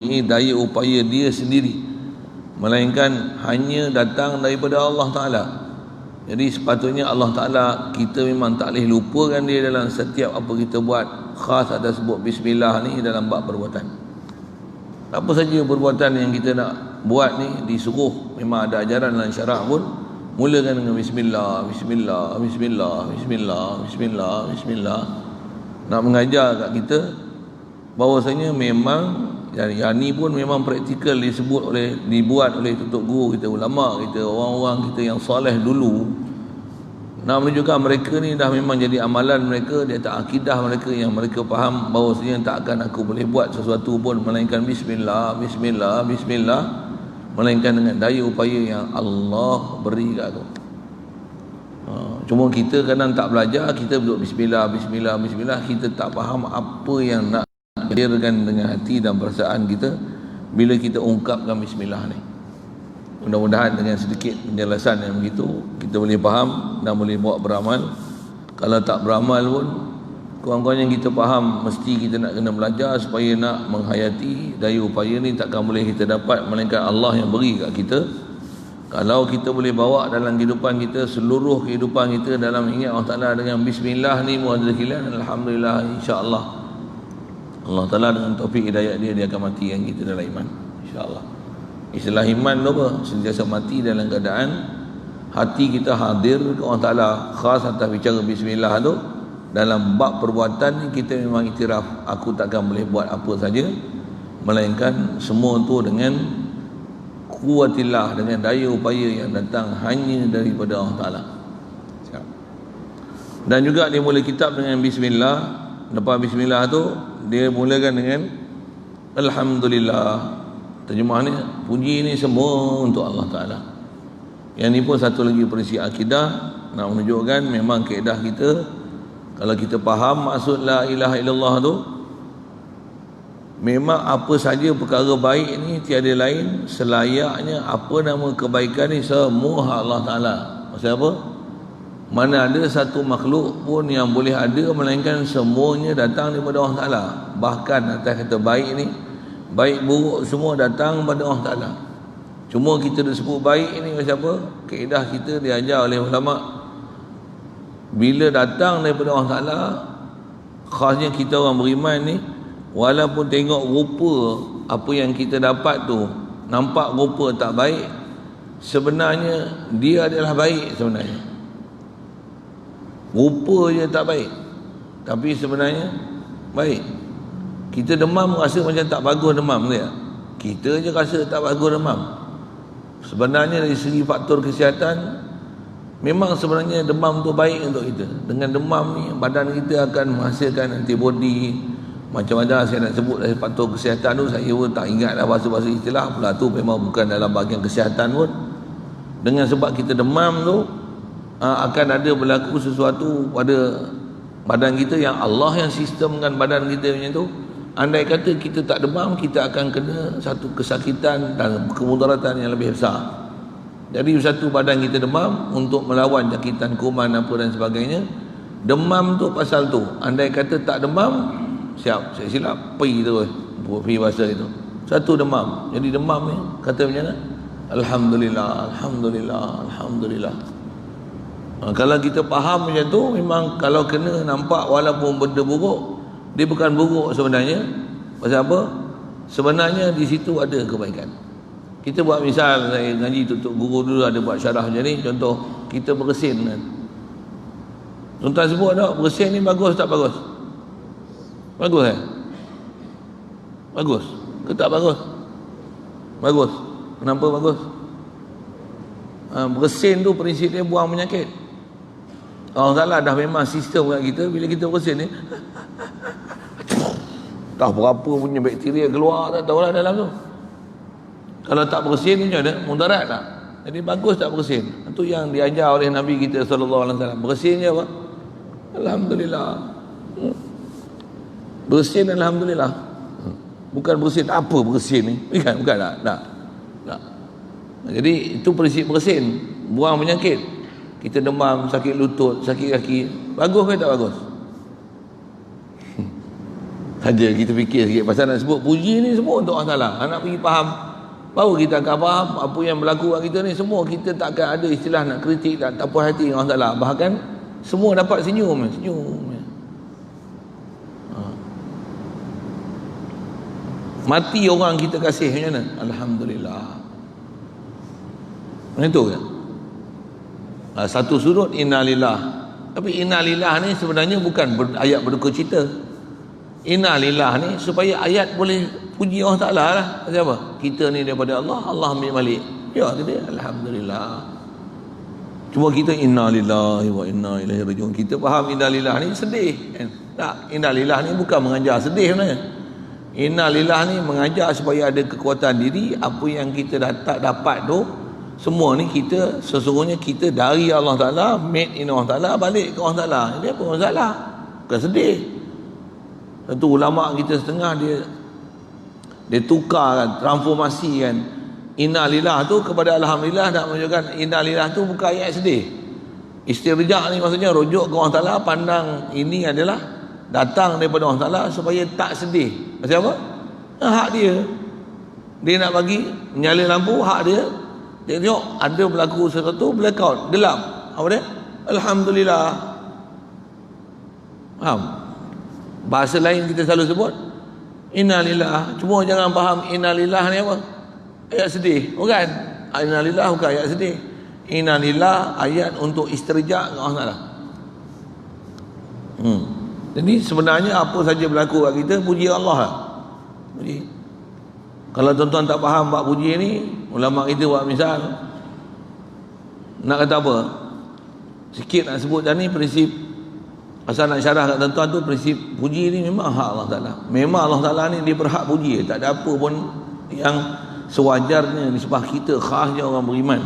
daya upaya dia sendiri, melainkan hanya datang daripada Allah Ta'ala. Jadi sepatutnya Allah Ta'ala, kita memang tak boleh lupakan dia dalam setiap apa kita buat. Khas ada sebut bismillah ni dalam bab perbuatan. Apa saja perbuatan yang kita nak buat ni disuruh, memang ada ajaran dalam syarak pun, mulakan dengan bismillah, bismillah, bismillah, bismillah, bismillah, bismillah. Nak mengajar kat kita bahawasanya memang yang ni pun memang praktikal dibuat oleh tutup guru kita, ulama kita, orang-orang kita yang soleh dulu, nak menunjukkan mereka ni dah memang jadi amalan mereka, dia tak akidah mereka, yang mereka faham bahawasanya tak akan aku boleh buat sesuatu pun melainkan bismillah, bismillah, bismillah, melainkan dengan daya upaya yang Allah beri kat aku. Cuma kita kadang tak belajar, kita duduk bismillah, bismillah, bismillah, kita tak faham apa yang nak hadirkan dengan hati dan perasaan kita bila kita ungkapkan bismillah ni. Mudah-mudahan dengan sedikit penjelasan yang begitu kita boleh faham dan boleh bawa beramal. Kalau tak beramal pun kurang-kurangnya kita faham, mesti kita nak kena belajar supaya nak menghayati daya upaya ni takkan boleh kita dapat melainkan Allah yang beri kat kita. Kalau kita boleh bawa dalam kehidupan kita, seluruh kehidupan kita dalam ingat Allah Ta'ala dengan bismillah ni muadzakhilan, alhamdulillah, insya-Allah Allah Ta'ala dengan taufik hidayah dia akan matikan kita dalam iman, insya-Allah. Istilah iman tu apa? Sentiasa mati dalam keadaan hati kita hadir ke Allah Ta'ala. Khas atas bicara bismillah tu, dalam bab perbuatan ni kita memang iktiraf, aku takkan boleh buat apa saja melainkan semua tu dengan kuatillah, dengan daya upaya yang datang hanya daripada Allah Ta'ala. Dan juga dia mula kitab dengan bismillah. Lepas bismillah tu dia mulakan dengan alhamdulillah. Terjemahannya, puji ni semua untuk Allah Ta'ala. Yang ni pun satu lagi prinsip akidah, nak menunjukkan memang kaedah kita, kalau kita faham maksud la ilaha illallah tu, memang apa saja perkara baik ni tiada lain selayaknya apa nama kebaikan ni semua hak Allah Ta'ala. Maksud apa? Mana ada satu makhluk pun yang boleh ada melainkan semuanya datang daripada Allah Ta'ala. Bahkan atas kata baik ni, baik buruk semua datang pada Allah Ta'ala. Cuma kita disebut baik ni macam apa? Kaedah kita diajar oleh ulama, bila datang daripada Allah Ta'ala, khasnya kita orang beriman ni, walaupun tengok rupa apa yang kita dapat tu nampak rupa tak baik, sebenarnya dia adalah baik. Sebenarnya rupa je tak baik, tapi sebenarnya baik. Kita demam rasa macam tak bagus demam dia, kita je rasa tak bagus demam. Sebenarnya dari segi faktor kesihatan, memang sebenarnya demam tu baik untuk kita. Dengan demam ni badan kita akan menghasilkan antibody, macam-macam saya nak sebut dari faktor kesihatan tu, saya pun tak ingat dah bahasa-bahasa istilah pula tu, memang bukan dalam bahagian kesihatan pun. Dengan sebab kita demam tu, akan ada berlaku sesuatu pada badan kita yang Allah yang sistemkan badan kita macam tu. Andai kata kita tak demam, kita akan kena satu kesakitan dan kemudaratan yang lebih besar. Jadi satu badan kita demam untuk melawan jangkitan kuman apa dan sebagainya. Demam tu pasal tu. Andai kata tak demam, siap, saya silap, pergi terus, pergi bahasa itu. Satu demam. Jadi demam ni kata macam mana? Alhamdulillah, Alhamdulillah, Alhamdulillah. Kalau kita faham macam tu, memang kalau kena nampak walaupun benda buruk, dia bukan buruk sebenarnya. Pasal apa? Sebenarnya di situ ada kebaikan. Kita buat misal, saya ngaji tutup guru dulu ada buat syarah macam ni. Contoh, kita bersin kan. Tuan-tuan sebut tak, bersin ni bagus tak bagus? Bagus Bagus ke tak bagus? Bagus. Kenapa bagus? Bersin tu prinsip dia buang penyakit. Allah Ta'ala dah memang sistem kat kita, bila kita bersin ni tak berapa punya bakteria keluar, tak tahulah dalam tu. Kalau tak bersin ni macam mana? Mudarat tak? Jadi bagus tak bersin? Itu yang diajar oleh Nabi kita SAW. Bersin je apa? Alhamdulillah. Bersin Alhamdulillah. Bukan bersin apa bersin ni? Bukan tak? Jadi itu prinsip bersin, buang penyakit. Kita demam, sakit lutut, sakit kaki, bagus ke tak bagus? Saja kita fikir sikit pasal nak sebut puji ni semua untuk Allah Ta'ala. Nak pergi faham, baru kita akan faham apa yang berlaku kat kita ni. Semua kita tak akan ada istilah nak kritik dan tak puas hati dengan Allah Ta'ala. Bahkan semua dapat senyum. Mati orang kita kasih macam mana? Alhamdulillah. Macam tu kan? Satu sudut innalillah. Tapi innalillah ni sebenarnya bukan ayat berduka cita. Innalillah ni supaya ayat boleh puji Allah Ta'ala lah. Siapa? Kita ni daripada Allah, Allah ambil balik. Ya, kita alhamdulillah. Cuma kita innalillahi wa inna ilaihi rajiun. Kita faham innalillah ni sedih. Tak, innalillah ni bukan mengajar sedih sebenarnya. Innalillah ni mengajar supaya ada kekuatan diri. Apa yang kita tak dapat tu, semua ni kita, sesungguhnya kita dari Allah Ta'ala, made in Allah Ta'ala, balik ke Allah Ta'ala. Jadi apa masalah? Bukan sedih. Satu ulama kita setengah dia tukarkan, transformasikan innalillah tu kepada alhamdulillah. Nak menunjukkan innalillah tu bukan ayat sedih. Istirja' ni maksudnya rujuk ke Allah Ta'ala, pandang ini adalah datang daripada Allah Ta'ala supaya tak sedih. Maksud apa? Hak dia. Dia nak bagi menyala lampu, hak dia. Dia tengok ada berlaku sesuatu, blackout, gelap. Apa dia? Alhamdulillah. Faham? Bahasa lain kita selalu sebut innalillah. Cuma jangan faham innalillah ni apa? Ayat sedih. Bukan. Innalillah bukan ayat sedih. Innalillah ayat untuk istirja' ke Allah Ta'ala. Jadi sebenarnya apa saja berlaku kat kita, puji Allah lah. Puji. Kalau tuan-tuan tak faham bab puji ni, ulama kita buat misal, nak kata apa? Sikit nak sebut tadi prinsip. Asal nak syarah kat tuan-tuan tu, prinsip puji ni memang hak Allah Ta'ala. Memang Allah Ta'ala ni dia berhak puji. Tak ada apa pun yang sewajarnya nisbah kita, khasnya orang beriman,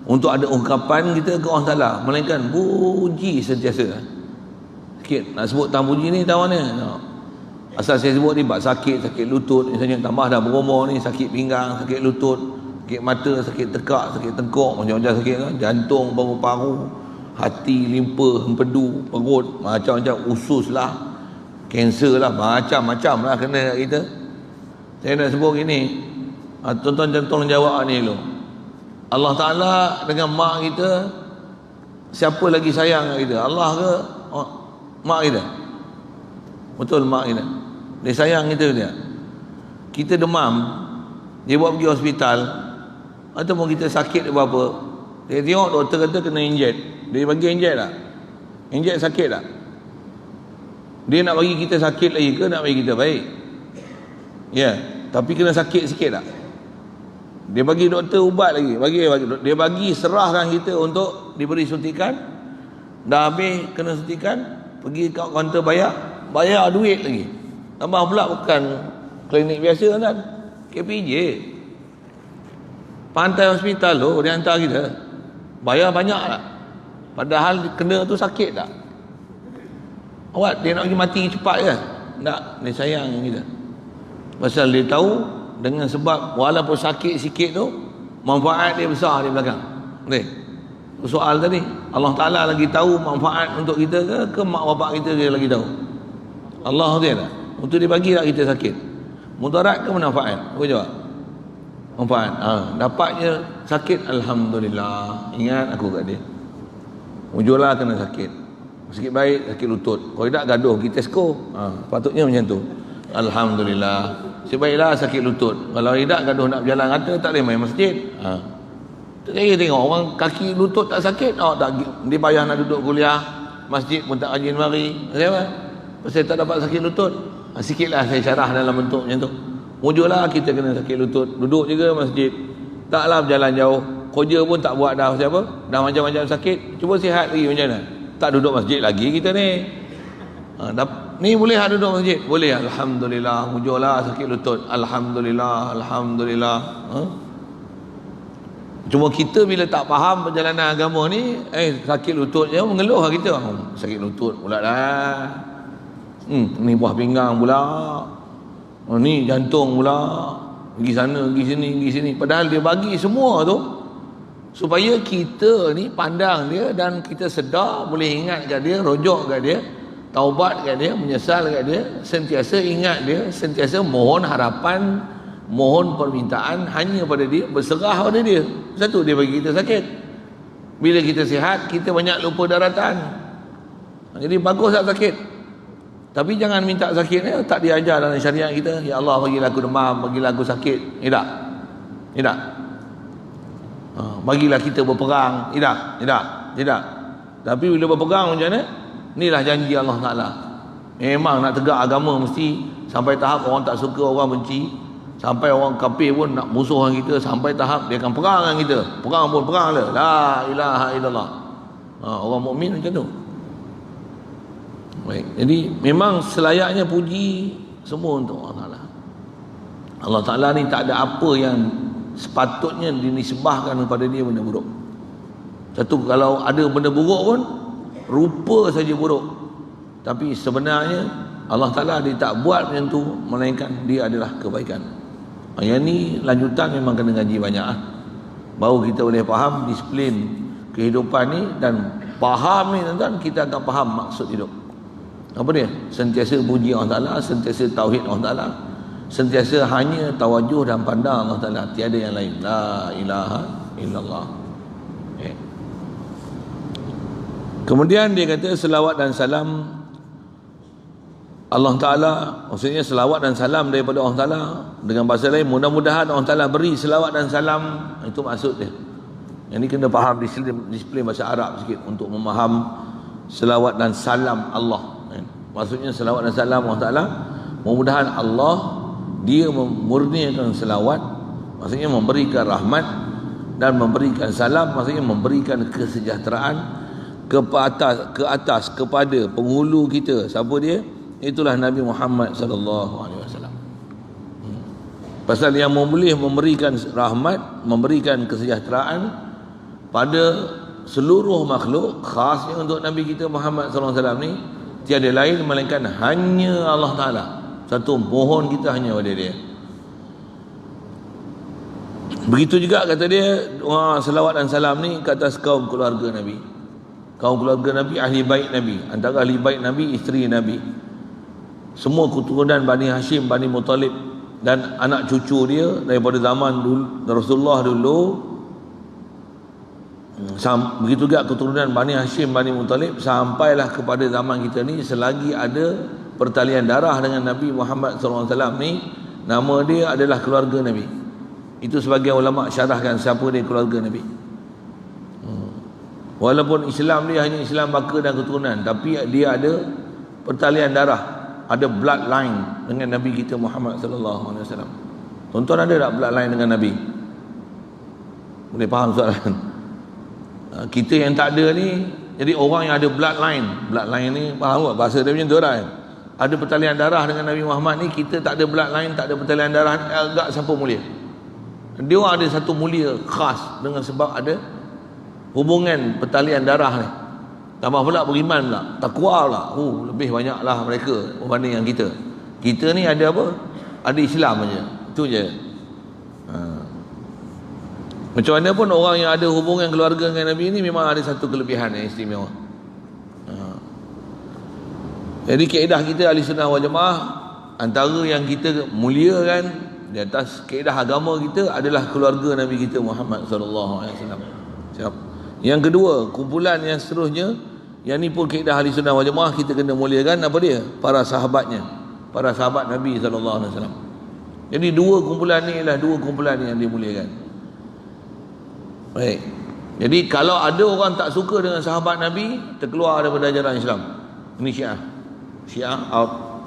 untuk ada ungkapan kita ke Allah Ta'ala, melainkan puji sentiasa. Sikit nak sebut tentang puji ni tahu mana? Asal saya sebut ni bab sakit lutut misalnya, tambah dah berumur ni, sakit pinggang, sakit lutut, sakit mata, sakit tekak, sakit tengkok, macam-macam sakit kan? Jantung, paru-paru, hati, limpa, empedu, perut, macam-macam, usus lah, kanser lah, macam-macam lah kena kat kita. Saya nak sebut gini, tuan-tuan tolong jawab ni dulu. Allah Ta'ala dengan mak kita, siapa lagi sayang kat kita? Allah ke mak kita? Betul, mak kita. Dia sayang kita dia. Kita demam, dia bawa pergi hospital, ataupun kita sakit apa-apa, dia tengok doktor kata kena inject, dia bagi inject tak? Inject sakit tak? Dia nak bagi kita sakit lagi ke nak bagi kita baik? Ya, tapi kena sakit sikit tak? Dia bagi doktor ubat lagi, dia bagi serahkan kita untuk diberi suntikan. Dah habis kena suntikan, pergi kat kaunter bayar duit lagi. Tambah pula bukan klinik biasa kan, KPJ. Pantai hospital tu dia hantar kita, bayar banyak tak? Padahal kena tu sakit tak? Awak dia nak pergi mati cepat ke? Tak, dia sayang kita. Pasal dia tahu dengan sebab walaupun sakit sikit tu, manfaat dia besar di belakang. Okey. Soal tadi, Allah Ta'ala lagi tahu manfaat untuk kita ke mak bapak kita dia lagi tahu? Allah dia tak? Untuk dia bagi tak kita sakit? Mudarat ke manfaat? Apa jawab? Manfaat. Dapatnya sakit, alhamdulillah. Ingat aku kat dia. Ujurlah kena sakit. Sikit baik, sakit lutut. Kalau tidak gaduh kita sko. Patutnya macam tu. Alhamdulillah. Sebaiklah sakit lutut. Kalau tidak gaduh nak berjalan kata, tak boleh main masjid. Saya tengok orang kaki lutut tak sakit, tak, dia payah nak duduk kuliah, masjid pun tak rajin mari. Kenapa? Pasal tak dapat sakit lutut. Sikitlah saya syarah dalam bentuk macam tu. Mujurlah kita kena sakit lutut, duduk juga masjid, taklah berjalan jauh, kerja pun tak buat dah. Siapa? Dah macam-macam sakit, cuba sihat lagi macam mana? Tak duduk masjid lagi kita ni. Ni boleh tak duduk masjid? Boleh. Alhamdulillah. Mujurlah sakit lutut. Alhamdulillah. Alhamdulillah. Cuma kita bila tak faham perjalanan agama ni, sakit lutut je mengeluh kita. Sakit lutut pula dah. Ni buah pinggang pula. Ni jantung pula. Pergi sana, pergi sini, pergi sini. Padahal dia bagi semua tu supaya kita ni pandang dia dan kita sedar, boleh ingat kat dia, rojok kat dia. taubat kat dia, menyesal kat dia, sentiasa ingat dia, sentiasa mohon harapan, mohon permintaan hanya pada dia, berserah pada dia. Satu, dia bagi kita sakit. Bila kita sihat, kita banyak lupa daratan. Jadi bagus tak sakit, tapi jangan minta sakit ni. Tak diajar dalam syariat kita. Ya Allah, bagilah aku demam, bagilah aku sakit. Tidak, tidak. Bagilah kita berperang. Tidak. Tapi bila berperang macam mana? Inilah janji Allah Ta'ala. Memang nak tegak agama mesti sampai tahap orang tak suka, orang benci, sampai orang kafir pun nak musuh dengan kita, sampai tahap dia akan perang dengan kita. Perang pun perang lah. La ilaha illallah. Orang mukmin macam tu. Baik. Jadi memang selayaknya puji semua untuk Allah Ta'ala. Allah Ta'ala ni tak ada apa yang sepatutnya dinisbahkan kepada dia benda buruk. Satu, kalau ada benda buruk pun rupa saja buruk, tapi sebenarnya Allah Ta'ala dia tak buat macam tu, melainkan dia adalah kebaikan. Yang ni lanjutan memang kena ngaji banyak baru kita boleh faham disiplin kehidupan ni. Dan faham ni tuan-tuan, kita akan faham maksud hidup. Apa dia? Sentiasa puji Allah Ta'ala, sentiasa tauhid Allah Ta'ala, sentiasa hanya tawajuh dan pandang Allah Ta'ala, tiada yang lain. La ilaha illallah. Kemudian dia kata selawat dan salam Allah Ta'ala, maksudnya selawat dan salam daripada Allah Ta'ala. Dengan bahasa lain, mudah-mudahan Allah Ta'ala beri selawat dan salam. Itu maksud dia. Yang ni kena faham disiplin bahasa Arab sikit untuk memaham selawat dan salam Allah. Maksudnya selawat dan salam Allah Ta'ala, mudah-mudahan Allah dia memurniakan selawat, maksudnya memberikan rahmat, dan memberikan salam, maksudnya memberikan kesejahteraan ke atas kepada penghulu kita. Siapa dia? Itulah Nabi Muhammad sallallahu alaihi wasallam. Pasal yang boleh memberikan rahmat, memberikan kesejahteraan pada seluruh makhluk, khasnya untuk Nabi kita Muhammad sallallahu alaihi wasallam ni, tiada lain melainkan hanya Allah Ta'ala. Satu, mohon kita hanya pada dia. Begitu juga kata dia, selawat dan salam ni ke atas kaum keluarga Nabi. Kaum keluarga Nabi, ahli bait Nabi. Antara ahli bait Nabi, isteri Nabi, semua keturunan Bani Hashim, Bani Muttalib, dan anak cucu dia daripada zaman dulu, Rasulullah dulu. Begitu juga keturunan Bani Hashim, Bani Muttalib, sampailah kepada zaman kita ni, selagi ada pertalian darah dengan Nabi Muhammad SAW ni, nama dia adalah keluarga Nabi. Itu sebagian ulama syarahkan siapa dia keluarga Nabi. Walaupun Islam dia hanya Islam baka dan keturunan, tapi dia ada pertalian darah, ada bloodline dengan Nabi kita Muhammad sallallahu alaihi wasallam. Tuan-tuan ada tak bloodline dengan Nabi? Boleh faham soalan? Kita yang tak ada ni, jadi orang yang ada bloodline ni, faham tak bahasa dia macam tu lah. Ada pertalian darah dengan Nabi Muhammad ni, kita tak ada bloodline, tak ada pertalian darah, agak siapa mulia? Dia orang ada satu mulia khas dengan sebab ada hubungan pertalian darah ni. Tambah pula beriman pula, takwa pula. Lebih banyaklah mereka berbanding yang kita. Kita ni ada apa? Ada Islam aja. Itu je. Macam mana pun orang yang ada hubungan keluarga dengan Nabi ni memang ada satu kelebihan yang istimewa. Jadi kaedah kita Ahli Sunnah wal Jamaah, antara yang kita muliakan di atas kaedah agama kita adalah keluarga Nabi kita Muhammad sallallahu alaihi wasallam. Siap. Yang kedua, kumpulan yang seterusnya, yang ni pun kaedah Ahli Sunnah wal Jamaah, kita kena muliakan apa dia? Para sahabatnya, para sahabat Nabi sallallahu alaihi wasallam. Jadi dua kumpulan ni ialah dua kumpulan yang dimuliakan. Baik. Jadi kalau ada orang tak suka dengan sahabat Nabi, terkeluar daripada ajaran Islam. Ini Syiah out.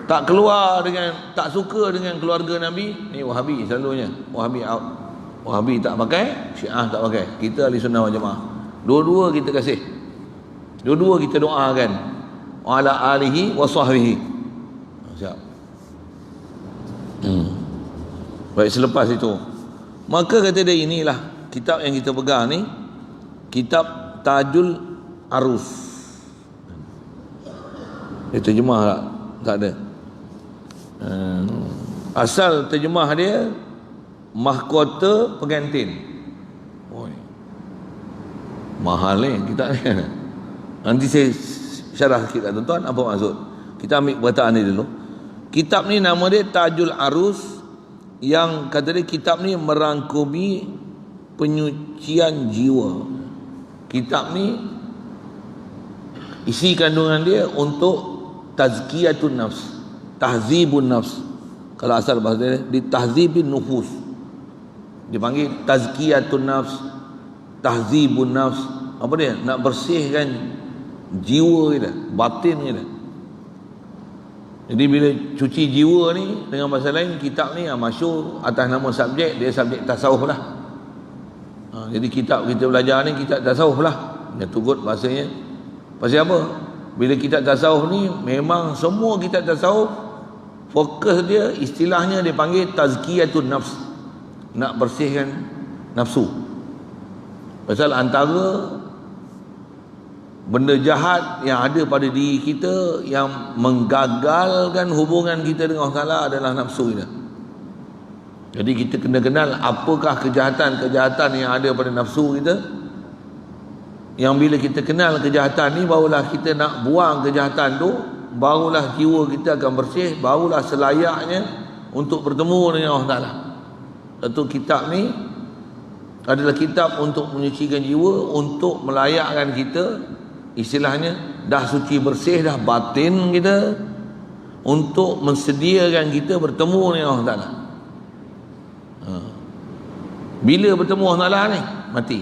Tak keluar dengan, tak suka dengan keluarga Nabi, ni Wahabi selalunya. Wahabi out. Wahabi tak pakai, Syiah tak pakai. Kita Ahli Sunnah wal Jamaah. Dua-dua kita kasih. Dua-dua kita doakan. Wa ala alihi wa sahbihi. Siap. Baik, selepas itu, maka kata dia, inilah kitab yang kita pegang ni, kitab Tajul Arus. Dia terjemah tak? Tak ada. Asal terjemah dia mahkota pengantin. Mahal ni kitab ni. Nanti saya syarah sikit kat tuan-tuan apa maksud. Kita ambil perkataan ni dulu. Kitab ni nama dia Tajul Arus, yang kata dia kitab ni merangkumi penyucian jiwa. Kitab ni isi kandungan dia untuk tazkiyatun nafs, tahzibun nafs. Kalau asal bahasa dia di tahzibin nufus, dipanggil tazkiyatun nafs, tahzibun nafs. Apa dia? Nak bersihkan jiwa kita, batin kita. Jadi bila cuci jiwa ni, dengan bahasa lain, kitab ni masyhur atas nama subjek, dia subjek tasawuf lah. Jadi kitab kita belajar ni kitab tasawuf lah. Dia turut bahasanya. Pasal apa? Bila kitab tasawuf ni, memang semua kitab tasawuf fokus dia, istilahnya dia panggil tazkiyatun nafs, nak bersihkan nafsu. Pasal antara benda jahat yang ada pada diri kita yang menggagalkan hubungan kita dengan Allah Ta'ala adalah nafsu kita. Jadi kita kena kenal apakah kejahatan-kejahatan yang ada pada nafsu kita. Yang bila kita kenal kejahatan ni, barulah kita nak buang kejahatan tu, barulah jiwa kita akan bersih, barulah selayaknya untuk bertemu dengan Allah Ta'ala. Satu kitab ni adalah kitab untuk menyucikan jiwa, untuk melayakkan kita, istilahnya dah suci bersih dah batin kita, untuk mensediakan kita bertemu dengan Allah Ta'ala. Bila bertemu Allah Ta'ala ni? Mati.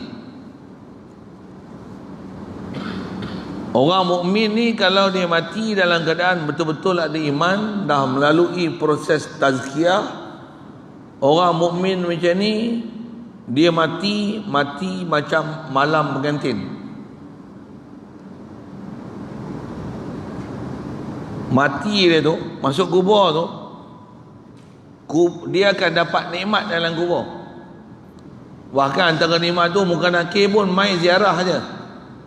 Orang mukmin ni kalau dia mati dalam keadaan betul-betul ada iman, dah melalui proses tazkiyah, orang mukmin macam ni, dia mati macam malam pengantin. Mati dia tu, masuk kubur tu, dia akan dapat nikmat dalam kubur. Bahkan antara nikmat tu muka nakir pun mai ziarah saja.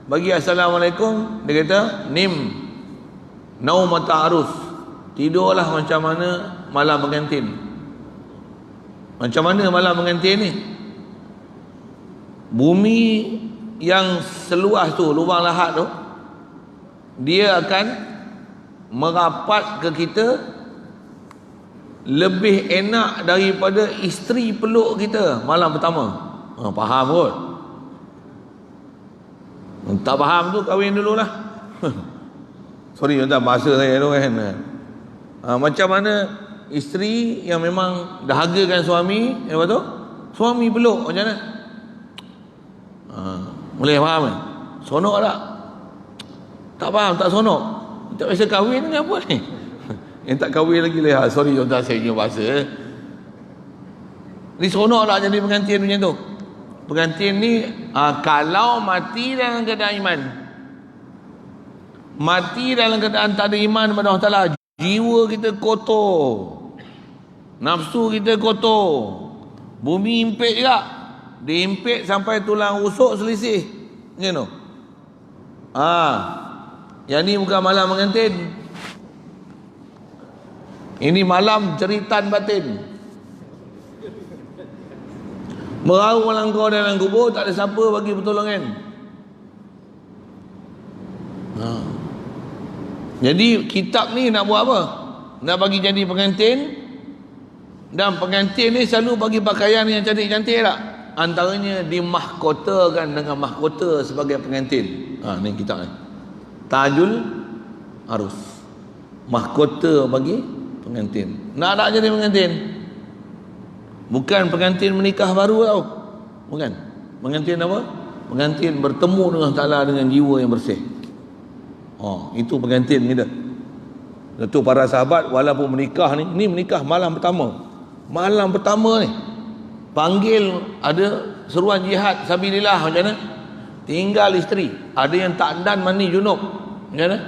Bagi assalamualaikum, dia kata nim naumata arus, tidurlah macam mana malam pengantin. Macam mana malam pengantin ni? Bumi yang seluas tu, lubang lahat tu, dia akan merapat ke kita lebih enak daripada isteri peluk kita malam pertama. Faham kot? Tak faham tu kahwin dululah. Sorry tuan, bahasa saya tu kan. Macam mana isteri yang memang dahagakan suami, lepas tu suami peluk macam mana? Boleh faham kan? Sonok tak? Tak faham, tak sonok. Tak biasa kahwin ni apa ni? Yang tak kahwin lagi lah. Sorry tuan, saya punya bahasa. Ni sonok tak jadi pengantin macam tu? Pengantin ni kalau mati dalam keadaan iman, mati dalam keadaan tak ada iman kepada Allah Ta'ala, jiwa kita kotor, nafsu kita kotor, bumi impit juga, diimpit sampai tulang rusuk selisih macam tu. Yang ni bukan malam pengantin, ini malam ceritan batin. Merau melangkau dalam kubur, tak ada siapa bagi pertolongan. Jadi kitab ni nak buat apa? Nak bagi jadi pengantin. Dan pengantin ni selalu bagi pakaian yang cantik-cantik tak? Antaranya dimahkotakan dengan mahkota sebagai pengantin. Ni kitab ni, Tajul Arus, mahkota bagi pengantin. Nak jadi pengantin, bukan pengantin menikah baru tau. Bukan. Pengantin apa? Pengantin bertemu dengan Ta'ala dengan jiwa yang bersih. Itu pengantin kita. Itu para sahabat walaupun menikah ni menikah malam pertama. Malam pertama ni panggil, ada seruan jihad sabilillah macam mana? Tinggal isteri. Ada yang tak dan mandi junub. Macam mana?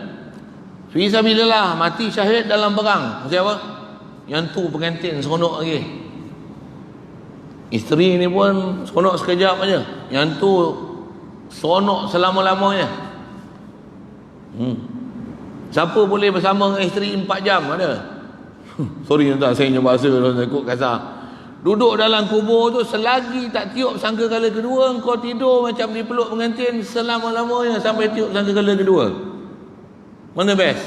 Fi sabilillah, mati syahid dalam perang. Macam apa? Yang tu pengantin seronok lagi. Isteri ni pun seronok sekejap aja. Yang tu seronok selama-lamanya. Siapa boleh bersama dengan isteri 4 jam? Ada? Sorry tuan, saya punya bahasa saya ikut kasar. Duduk dalam kubur tu, selagi tak tiup sangka kala kedua, kau tidur macam dipeluk pengantin selama-lamanya sampai tiup sangka kala kedua. Mana best?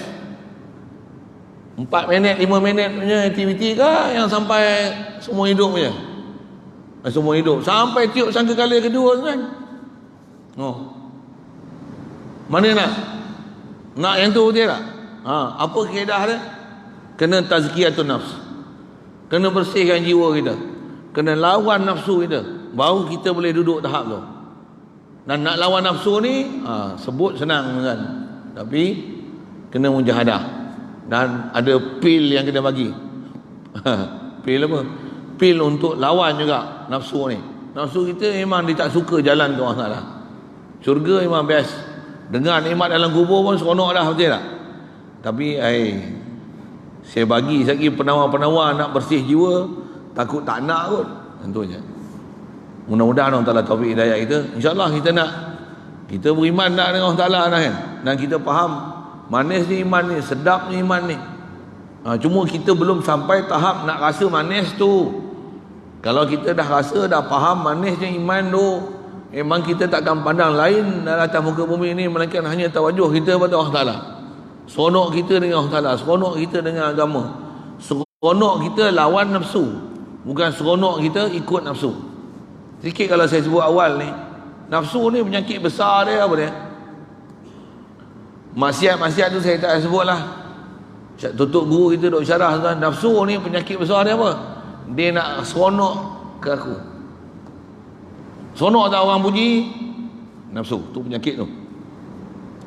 4 minit, 5 minit punya aktiviti ke yang sampai semua hidup punya? Semua hidup. Sampai tiup sangkakala kedua kan? Oh. Mana nak? Nak yang tu dia tak? Apa kaedah dia? Kena tazkiyatun nafs. Kena bersihkan jiwa kita. Kena lawan nafsu kita. Baru kita boleh duduk tahap tu. Dan nak lawan nafsu ni, sebut senang kan. Tapi kena mujahadah. Dan ada pil yang kena bagi. Pil apa? Pil untuk lawan juga nafsu ni. Nafsu kita memang dia tak suka jalan ke Allah Ta'ala. Syurga memang best. Dengar nikmat dalam kubur pun seronok dah, betul tak? Tapi saya bagi lagi penawar-penawar nak bersih jiwa, takut tak nak kot. Tentunya. Mudah-mudahan Allah Ta'ala taufik hidayah kita. InsyaAllah kita nak. Kita beriman nak dengan Allah Ta'ala kan? Dan kita faham manis ni iman ni, sedap ni iman ni. Cuma kita belum sampai tahap nak rasa manis tu. Kalau kita dah rasa, dah faham manisnya iman tu, memang kita takkan pandang lain dalam atas muka bumi ni melainkan hanya tawajuh kita kepada Allah Ta'ala. Seronok kita dengan Allah Ta'ala, seronok kita dengan agama, seronok kita lawan nafsu, bukan seronok kita ikut nafsu. Sikit kalau saya sebut awal ni, nafsu ni penyakit besar dia. Apa dia? Maksiat-maksiat tu saya tak sebut lah. Tutup guru kita duk syarah tuan. Nafsu ni penyakit besar dia apa? Dia nak seronok ke aku. Seronok tak orang puji? Nafsu, tu penyakit tu.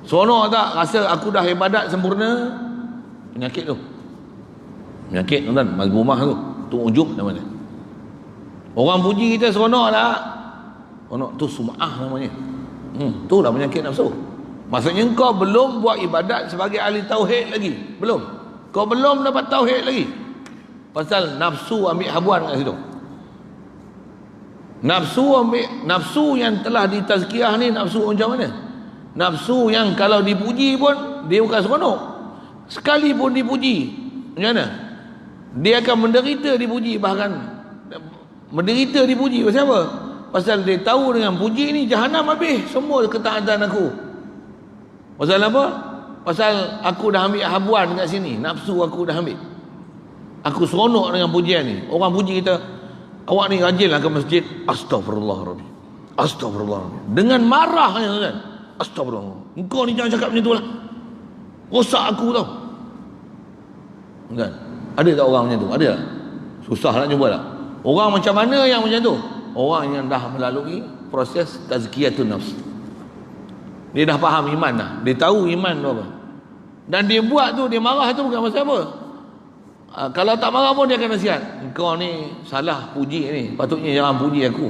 Seronok tak rasa aku dah ibadat sempurna? Penyakit tu. Penyakit tuan, mazmumah tu. Tu ujub namanya. Orang puji kita seronok tak? Seronok tu sum'ah namanya. Tu dah penyakit nafsu. Maksudnya kau belum buat ibadat sebagai ahli tauhid lagi. Belum. Kau belum dapat tauhid lagi. Pasal nafsu ambil habuan kat situ. Nafsu yang telah ditazkiyah ni nafsu macam mana? Nafsu yang kalau dipuji pun dia bukan seronok. Sekali pun dipuji, macam mana? Dia akan menderita dipuji, bahkan menderita dipuji. Pasal apa? Pasal dia tahu dengan puji ni jahanam habis semua ketaatan aku. Pasal apa? Pasal aku dah ambil habuan kat sini, nafsu aku dah ambil. Aku seronok dengan pujian ni. Orang puji kita, awak ni rajinlah ke masjid. Astagfirullahaladzim, astagfirullahaladzim, dengan marahnya kan. Astagfirullah, engkau ni jangan cakap macam tu lah, rosak aku tau kan. Ada tak orang macam tu? Ada tak? Susah nak jumpa tak? Orang macam mana yang macam tu? Orang yang dah melalui proses tazkiyatun nafs. Dia dah faham iman dah. Dia tahu iman tu apa. Dan dia buat tu, dia marah tu bukan pasal apa. Kalau tak marah pun dia akan nasihat. Engkau ni salah puji ni, patutnya jangan puji aku.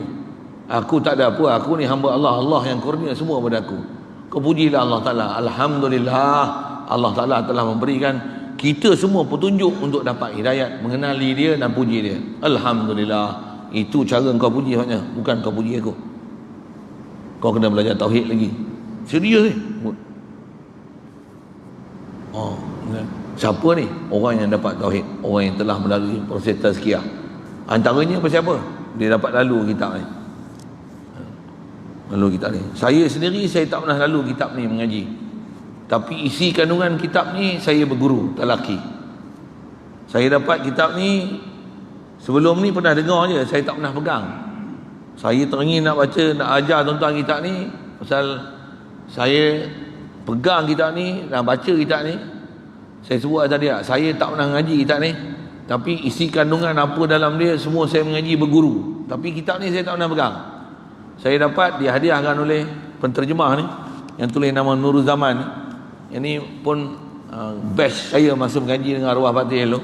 Aku tak ada apa, aku ni hamba Allah. Allah yang kurnia semua pada aku. Kau pujilah Allah Ta'ala. Alhamdulillah, Allah Ta'ala telah memberikan kita semua petunjuk untuk dapat hidayat, mengenali dia dan puji dia. Alhamdulillah. Itu cara kau puji maknanya, bukan kau puji aku. Kau kena belajar tauhid lagi. Serius ni. Siapa ni? Orang yang dapat tauhid, orang yang telah melalui proses tazkiyah. Antaranya siapa? Dia dapat lalu kitab ni. Lalu kitab ni. Saya sendiri saya tak pernah lalu kitab ni mengaji. Tapi isi kandungan kitab ni saya berguru talaki. Saya dapat kitab ni sebelum ni pernah dengar je, saya tak pernah pegang. Saya teringin nak baca, nak ajar tuan-tuan kitab ni. Pasal saya pegang kitab ni dan baca kitab ni. Saya sebut tadi, saya tak pernah ngaji kitab ni, tapi isi kandungan apa dalam dia semua saya mengaji berguru. Tapi kitab ni saya tak pernah pegang. Saya dapat dihadiahkan oleh penterjemah ni yang tulis nama Nurul Zaman ni. Yang ni pun best saya masa mengaji dengan arwah Fatih tu.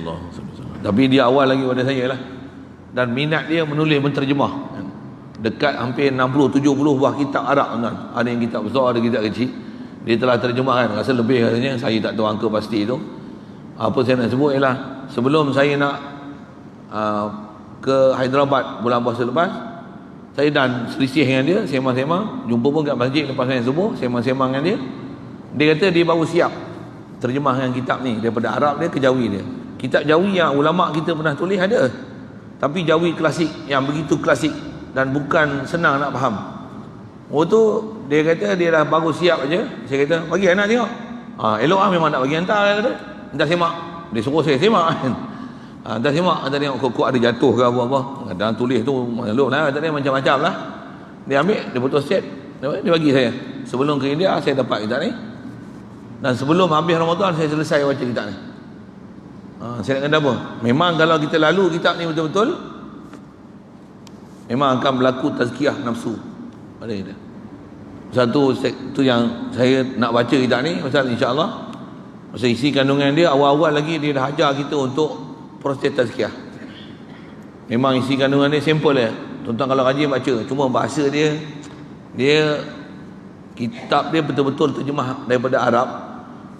Allah. Tapi dia awal lagi pada saya lah. Dan minat dia menulis menterjemah. Dekat hampir 60-70 buah kitab Arab kan. Ada yang kitab besar, ada kitab kecil. Dia telah terjemahkan, rasa lebih katanya, saya tak tahu angka pasti tu. Apa saya nak sebut ialah sebelum saya nak ke Hyderabad bulan puasa lepas, saya dan selisih dengan dia, sembang-sembang, jumpa pun kat masjid lepas saya subuh, sembang-sembang dengan dia. Dia kata dia baru siap terjemahkan kitab ni daripada Arab dia ke Jawi dia. Kitab Jawi yang ulama kita pernah tulis ada, tapi Jawi klasik yang begitu klasik dan bukan senang nak faham. Oh tu dia kata dia dah baru siap aja. Saya kata bagi anak tengok. Elok memang nak bagi hantar dia kata. Hantar semak. Dia suruh saya semak kan. Hantar semak, hantar tengok kok ada jatuh ke apa-apa. Dalam tulis tu maklum lah, tadi macam-macam lah. Dia ambil, dia foto set, dia bagi saya. Sebelum ke India saya dapat kitab ni. Dan sebelum habis Ramadan saya selesai baca kitab ni. Saya nak kata apa? Memang kalau kita lalu kitab ni betul-betul, memang akan berlaku tazkiyah nafsu. Ada kita. Satu tu yang saya nak baca kitab ni pasal insya-Allah pasal isi kandungan dia awal-awal lagi dia dah ajar kita untuk proses tazkiyah. Memang isi kandungan dia simple ya. Tuan-tuan kalau rajin baca, cuma bahasa dia kitab dia betul-betul terjemah daripada Arab.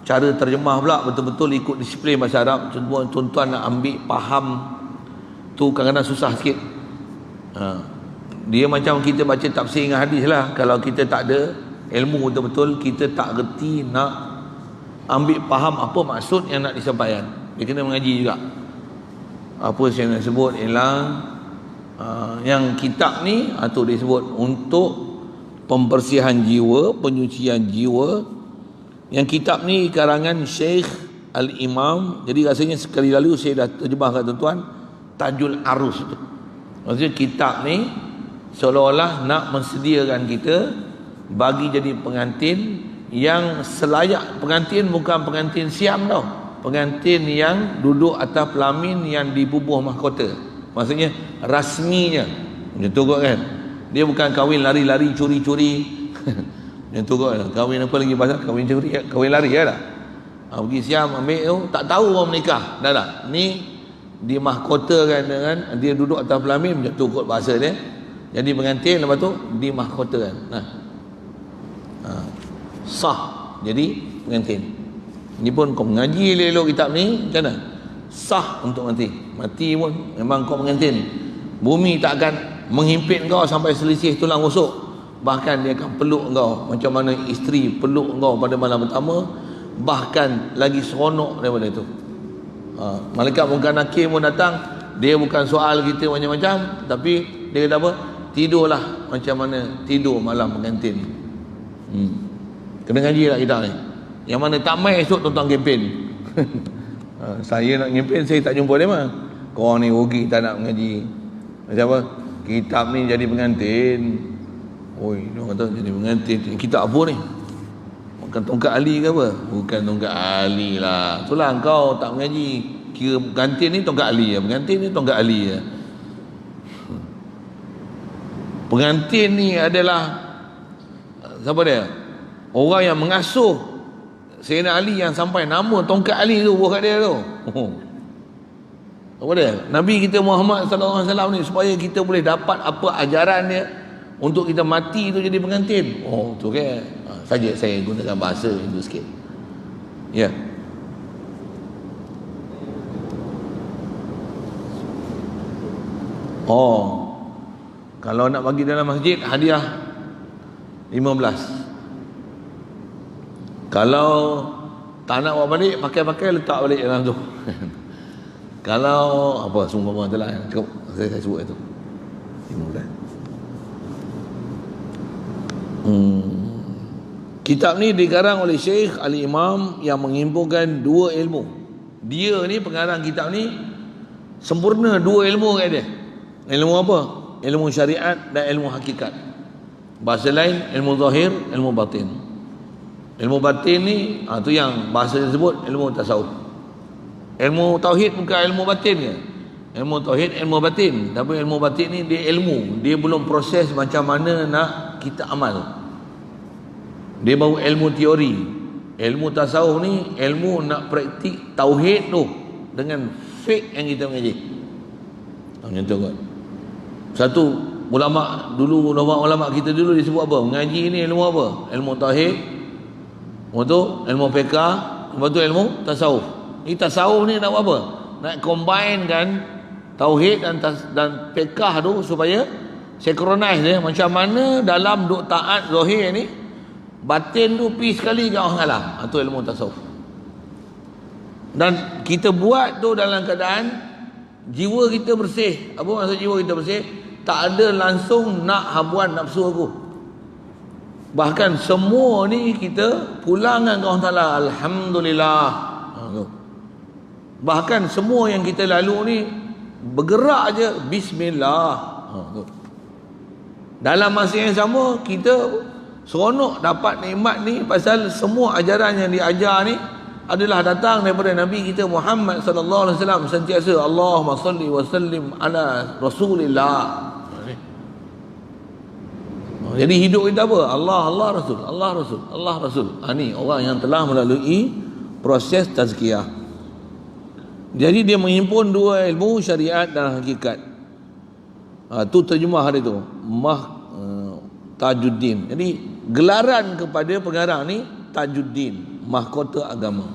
Cara terjemah pula betul-betul ikut disiplin bahasa Arab. Tuan-tuan nak ambil faham tu kadang-kadang susah sikit. Dia macam kita baca tafsir dengan hadis lah. Kalau kita tak ada ilmu betul-betul, kita tak reti nak ambil faham apa maksud yang nak disampaikan. Dia kena mengaji juga. Apa saya nak sebut ialah yang kitab ni atau dia sebut untuk pembersihan jiwa, penyucian jiwa. Yang kitab ni karangan Syekh Al-Imam. Jadi rasanya sekali lalu saya dah terjemah kat tuan-tuan Tajul Arus tu. Maksudnya kitab ni seolah-olah nak mensediakan kita bagi jadi pengantin yang selayak. Pengantin bukan pengantin siam tau, pengantin yang duduk atas pelamin yang dibubuh mahkota. Maksudnya rasminya macam tu kot kan. Dia bukan kahwin lari-lari curi-curi macam tu kot. Kahwin apa lagi pasal kahwin curi, kahwin lari ya dah. Pergi siam ambil tu tak tahu orang menikah dah lah. Ni dimahkotakan dengan dia duduk atas pelamin macam tu kot bahasa dia. Jadi pengantin lepas tu dimahkotakan. Sah jadi pengantin. Ini pun kau mengaji elok-elok kitab ni macam mana? Sah untuk mati. Mati pun memang kau pengantin. Bumi tak akan menghimpit kau sampai selisih tulang rusuk. Bahkan dia akan peluk kau macam mana isteri peluk kau pada malam pertama. Bahkan lagi seronok daripada itu. Malaikat Munkar Nakir pun datang. Dia bukan soal kita macam-macam, tapi dia kata apa? Tidurlah macam mana tidur malam pengantin. Kena ngaji lah kita ni. Yang mana tak mai esok tuan-tuan kempen. Saya nak kempen, saya tak jumpa dia mah. Kau ni rugi tak nak mengaji. Macam apa? Kitab ni jadi pengantin. Oi, dia kata jadi pengantin. Kitab apa ni? Bukan tongkat Ali ke apa? Bukan tongkat Ali lah. Itulah kau tak mengaji. Kira pengantin ni tongkat Ali ya. Pengantin ni tongkat Ali ya. Pengantin ni adalah siapa dia? Orang yang mengasuh Sayyidina Ali yang sampai nama tongkat Ali tu buah kat dia tu. Apa dia? Nabi kita Muhammad sallallahu alaihi wasallam ni supaya kita boleh dapat apa ajaran dia untuk kita mati tu jadi pengantin. Tu kan. Saja saya gunakan bahasa itu sikit. Ya. Kalau nak bagi dalam masjid hadiah 15. Kalau tak nak bawa balik, pakai-pakai letak balik dalam tu. Kalau apa semua tu lah. Cukup saya sebut itu 15. Kitab ni dikarang oleh Syekh Al-Imam yang menghimpunkan dua ilmu. Dia ni pengarang kitab ni sempurna dua ilmu kat dia. Ilmu apa? Ilmu syariat dan ilmu hakikat. Bahasa lain ilmu zahir, ilmu batin. Ilmu batin ni tu yang bahasa dia sebut ilmu tasawuf. Ilmu tauhid bukan ilmu batin ke? Ilmu tauhid ilmu batin. Tapi ilmu batin ni dia ilmu, dia belum proses macam mana nak kita amal. Dia baru ilmu teori. Ilmu tasawuf ni ilmu nak praktik tauhid tu dengan fiqh yang kita mengaji. Macam tu kan. Satu ulama dulu, ulama kita dulu disebut apa? Mengaji ni ilmu apa? Ilmu tauhid. Lepas tu ilmu fiqh, lepas tu ilmu tasawuf. Ini tasawuf ni nak buat apa? Nak combine kan tauhid dan fiqh tu supaya synchronize dia macam mana dalam duk taat zahir ni batin tu pergi sekali ke orang alam. Itu ilmu tasawuf. Dan kita buat tu dalam keadaan jiwa kita bersih. Apa maksud jiwa kita bersih? Tak ada langsung nak habuan nafsu aku. Bahkan semua ni kita pulangkan ke Allah Ta'ala, Alhamdulillah. Bahkan semua yang kita lalu ni bergerak je Bismillah. Dalam masa yang sama kita seronok dapat nikmat ni pasal semua ajaran yang diajar ni adalah datang daripada Nabi kita Muhammad sallallahu alaihi wasallam. Sentiasa Allahumma salli wa sallim ala Rasulillah. Jadi hidup kita apa? Allah, Allah, Rasul, Allah, Rasul, Allah, Rasul. Ni orang yang telah melalui proses tazkiyah. Jadi dia menghimpun dua ilmu, syariat dan hakikat. Tu terjemah hari tu, Tajuddin. Jadi gelaran kepada pengarang ni Tajuddin, mahkota agama.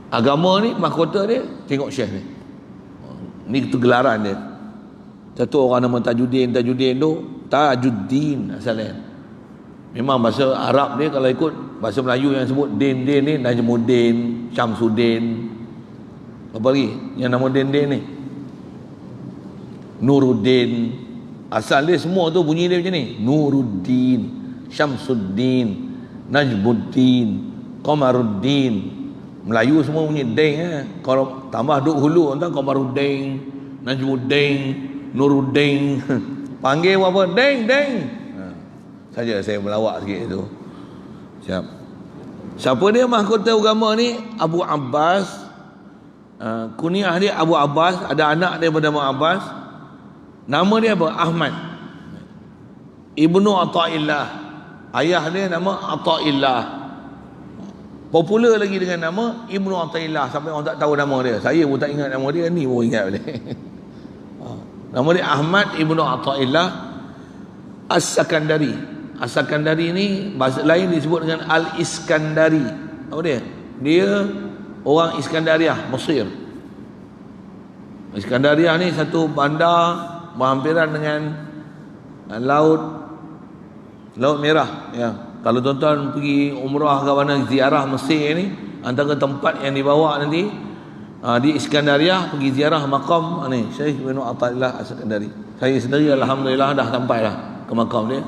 Agama ni mahkota dia, tengok syekh ni. Ni tu gelaran dia. Satu orang nama Tajuddin tu Tajuddin asalnya. Memang bahasa Arab dia, kalau ikut bahasa Melayu yang sebut Din ni Najmuddin, Syamsuddin, apa lagi yang nama Din ni, Nuruddin. Asal dia semua tu bunyi dia macam ni, Nuruddin, Syamsuddin, Najmuddin, Qamaruddin. Melayu semua bunyi ding. Kalau tambah duk hulu entah Qamaruddin, Najmuddin, Nuruddin. Panggil apa? Deng. Saja saya melawak sikit tu. Siap. Siapa dia mahkota agama ni? Abu Abbas. Kunyah dia Abu Abbas. Ada anak dia bernama Abbas. Nama dia apa? Ahmad Ibnu Athaillah. Ayah dia nama Athaillah. Popular lagi dengan nama Ibnu Athaillah, sampai orang tak tahu nama dia. Saya pun tak ingat nama dia, ni pun ingat boleh. Nama dia Ahmad Ibnu Athaillah As-Sakandari. As-Sakandari ni bahasa lain disebut dengan Al-Iskandari. Apa dia? Dia orang Iskandariah, Mesir. Iskandariah ni satu bandar berhampiran dengan Laut Merah ya. Kalau tuan-tuan pergi umrah ke mana, ziarah Mesir ni, antara tempat yang dibawa nanti di Iskandariah, pergi ziarah makam ni Syekh Ibnu Athaillah As-Sakandari. Saya sendiri alhamdulillah dah sampai lah ke makam dia.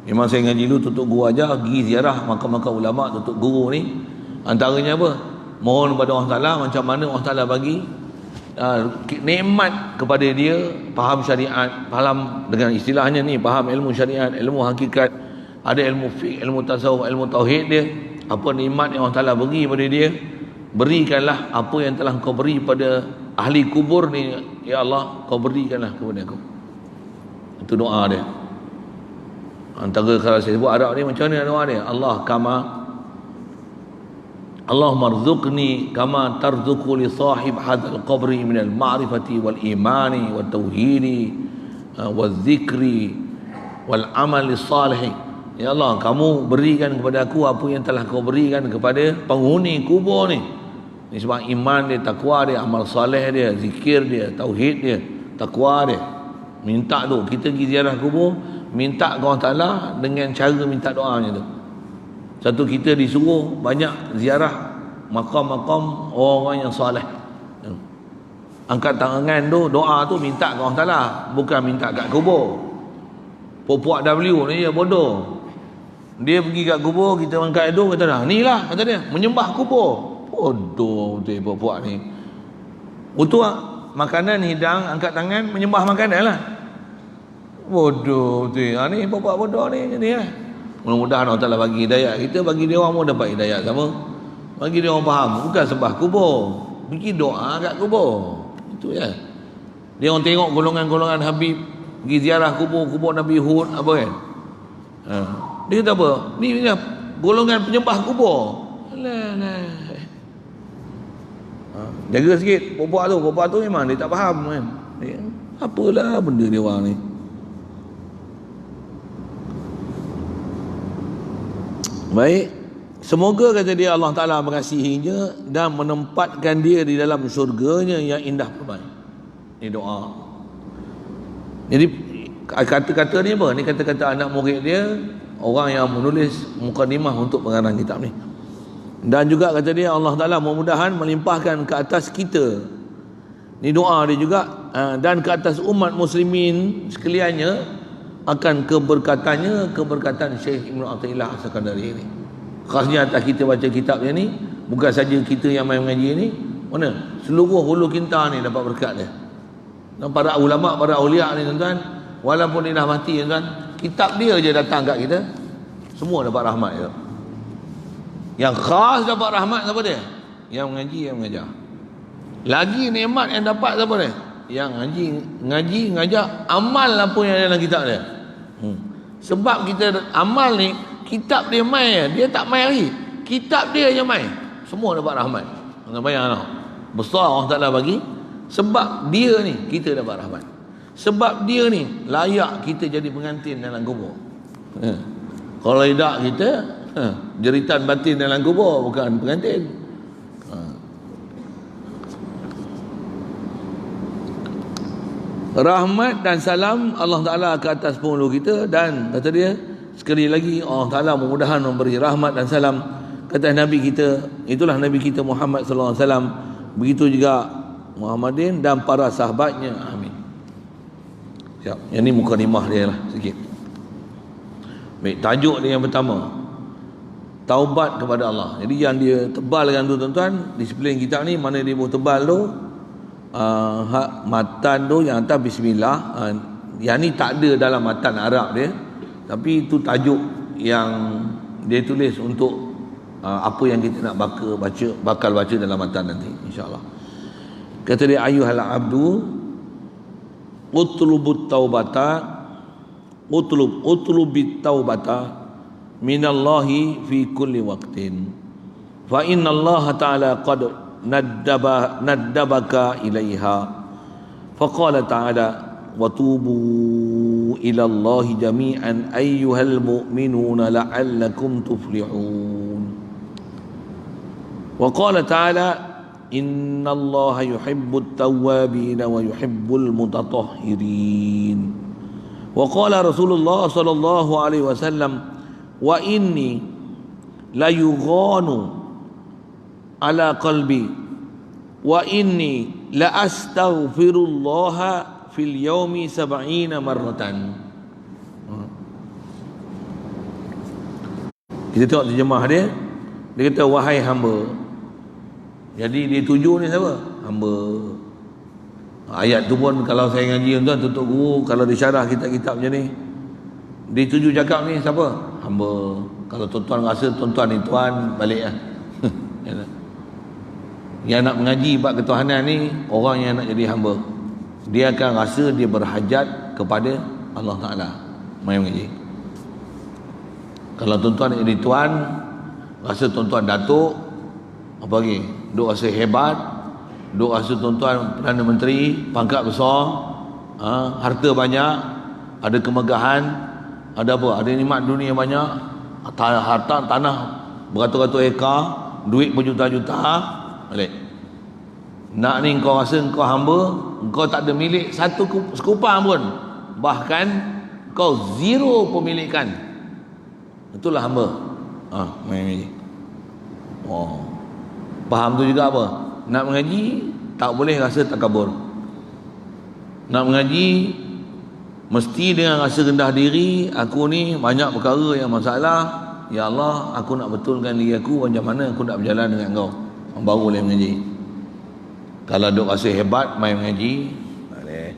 Memang saya ngaji dulu tutup guru aja, pergi ziarah makam-makam ulama tutup guru ni. Antaranya apa? Mohon kepada Allah Ta'ala macam mana Allah Ta'ala bagi nikmat kepada dia, faham syariat, faham dengan istilahnya ni, faham ilmu syariat, ilmu hakikat, ada ilmu fiqh, ilmu tasawuf, ilmu tauhid dia. Apa nikmat yang Allah Ta'ala beri pada dia, berikanlah apa yang telah kau beri pada ahli kubur ni, ya Allah, kau berikanlah kepada aku. Itu doa dia. Antara kalau saya sebut Arab ni macam mana doa dia? Allahumma rzuqni kama tarzuqu li sahib hadzal qabri minal ma'rifati wal imani wat tauhidi wal zikri wal amali salih. Ya Allah, kamu berikan kepada aku apa yang telah kau berikan kepada penghuni kubur ni. Ini sebab iman dia, takwa dia, amal soleh dia, zikir dia, tauhid dia, takwa dia. Minta tu, kita pergi ziarah kubur, minta ke Allah Ta'ala dengan cara minta doanya tu. Satu, kita disuruh banyak ziarah makam-makam orang-orang yang soleh. Angkat tangan tu, doa tu minta ke Allah Ta'ala, bukan minta kat kubur. Puak-puak W ni ya bodoh. Dia pergi kat kubur, kita angkat itu, kata dah, ni lah kata dia, menyembah kubur. Bodoh betul puak-puak ni. Betul makanan hidang, angkat tangan, menyembah makanan lah. Bodoh betul. Ni puak-puak bodoh ni jadi lah. Mudah-mudahan Allah Ta'ala bagi hidayah kita, bagi dia orang pun dapat hidayah sama. Bagi dia orang faham, bukan sembah kubur, pergi doa kat kubur. Itu ya. Dia orang tengok golongan-golongan Habib pergi ziarah kubur Nabi Hud apa kan. Dia kata apa? Ni golongan penyembah kubur. Jaga sikit puak tu memang dia tak faham kan. Apalah benda dia orang ni. Baik, semoga kata dia Allah Ta'ala mengasihinya dan menempatkan dia di dalam syurganya yang indah permai. Ini doa. Jadi kata-kata ni apa? Ni kata-kata anak murid dia, orang yang menulis mukadimah untuk pengarang kitab ni. Dan juga kata dia Allah Ta'ala mudah-mudahan melimpahkan ke atas kita. Ni doa dia juga, dan ke atas umat muslimin sekaliannya, akan keberkatannya, keberkatan Syekh Ibn Athaillah As-Sakandari ini. Khasnya atas kita baca kitab ni, bukan saja kita yang main mengaji ni, mana seluruh hulu kita ni dapat berkat dia. Dan para ulama, para aulia ni tuan-tuan, walaupun dia dah mati tuan-tuan, kitab dia je datang kat kita, semua dapat rahmat dia. Yang khas dapat rahmat siapa dia? Yang mengaji, yang mengajar. Lagi nikmat yang dapat siapa dia? Yang ngaji, ngajar, amal apa yang ada dalam kitab dia. Sebab kita amal ni, kitab dia main, dia tak main lagi, kitab dia je main, semua dapat rahmat. Bayangkan besar Allah Ta'ala bagi. Sebab dia ni kita dapat rahmat. Sebab dia ni layak kita jadi pengantin dalam kubur. Kalau tidak kita jeritan batin dalam kubur, bukan pengantin. Rahmat dan salam Allah Ta'ala ke atas penghulu kita. Dan kata dia sekali lagi, Allah Ta'ala mudah-mudahan memberi rahmat dan salam ke atas Nabi kita, itulah Nabi kita Muhammad sallallahu alaihi wasallam. Begitu juga Muhammadin dan para sahabatnya. Amin. Siap. Yang ni mukadimah dia lah sikit. Baik, tajuk dia yang pertama, taubat kepada Allah. Jadi yang dia tebalkan tu tuan-tuan, disiplin kita ni, mana dia boleh tebal tu, matan tu yang atas bismillah. Yang ni tak ada dalam matan Arab dia, tapi itu tajuk yang dia tulis untuk apa yang kita nak bakal baca dalam matan nanti insya-Allah. Kata dia, ayyuhal abdu utlubut taubata utlubit taubata minallahi fi kulli waqtin fa innallaha ta'ala qad naddabaka ilaiha faqala ta'ala wa tubu ila Allahi jami'an ayyuhal mu'minuna la'allakum tuflihun. Wa qala ta'ala innallaha yuhibbut tawwabin wa yuhibbul mutatahhirin. Wa qala Rasulullah sallallahu alaihi wasallam wa inni la yughanu ala qalbi wa inni la astaghfirullaha fil yaumi 70 marratan. Kita tengok terjemah dia. Dia kata, wahai hamba. Jadi dia tuju ni siapa? Hamba. Ayat tu pun kalau saya ngaji tuan, tutup guru, kalau disyarah kitab-kitab macam ni, dia tuju cakap ni siapa? Hamba. Kalau tuan-tuan rasa tuan-tuan ni tuan, balik lah. Yang nak mengaji bab ketuhanan ni, orang yang nak jadi hamba, dia akan rasa dia berhajat kepada Allah Ta'ala. Mai mengaji. Kalau tuan-tuan nak jadi tuan, rasa tuan-tuan datuk, apa lagi? Duk rasa hebat, duk rasa tuan-tuan Perdana Menteri, pangkat besar, harta banyak, ada kemegahan, ada apa? Ada nikmat dunia banyak, harta tanah beratus-ratus ekar, duit berjuta-juta. Balik. Nak ni kau rasa kau hamba, kau tak ada milik satu sekupang pun, bahkan kau zero pemilikan, itulah hamba. Main. Faham tu juga apa? Nak mengaji tak boleh rasa takabur. Nak mengaji mesti dengan rasa rendah diri. Aku ni banyak perkara yang masalah, ya Allah, aku nak betulkan diri aku, macam mana aku nak berjalan dengan kau, baru boleh mengaji. Kalau duk rasa hebat main mengaji, boleh.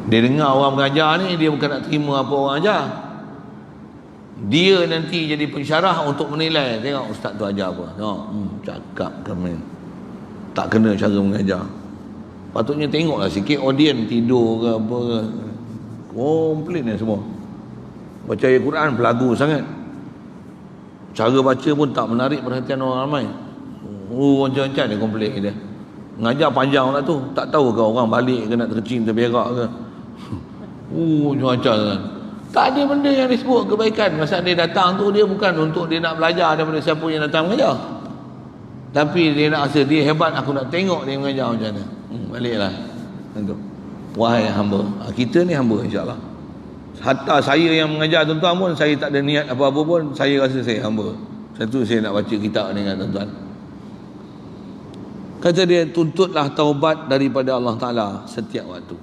Dia dengar orang mengajar ni, dia bukan nak terima apa orang ajar, dia nanti jadi pensyarah untuk menilai. Tengok ustaz tu ajar apa, tengok cakap kami tak kena cara mengajar. Patutnya tengoklah sikit audien tidur ke apa ke, komplain ni semua. Baca ayat Quran pelagu sangat, cara baca pun tak menarik perhatian orang ramai. Macam-macam dia komplain dia. Mengajar panjang lah tu, tak tahu ke orang balik ke nak terkecing terberak ke. Macam-macam kan. Tak ada benda yang disebut kebaikan. Masa dia datang tu, dia bukan untuk dia nak belajar daripada siapa yang datang mengajar, tapi dia nak rasa dia hebat, aku nak tengok dia mengajar macam mana. Baliklah. Wahai hamba. Kita ni hamba insya-Allah. Hatta saya yang mengajar tuan-tuan pun, saya tak ada niat apa-apa pun, saya rasa saya hamba. Satu saya nak baca kitab ni dengan tuan-tuan. Kata dia, tuntutlah taubat daripada Allah Ta'ala setiap waktu.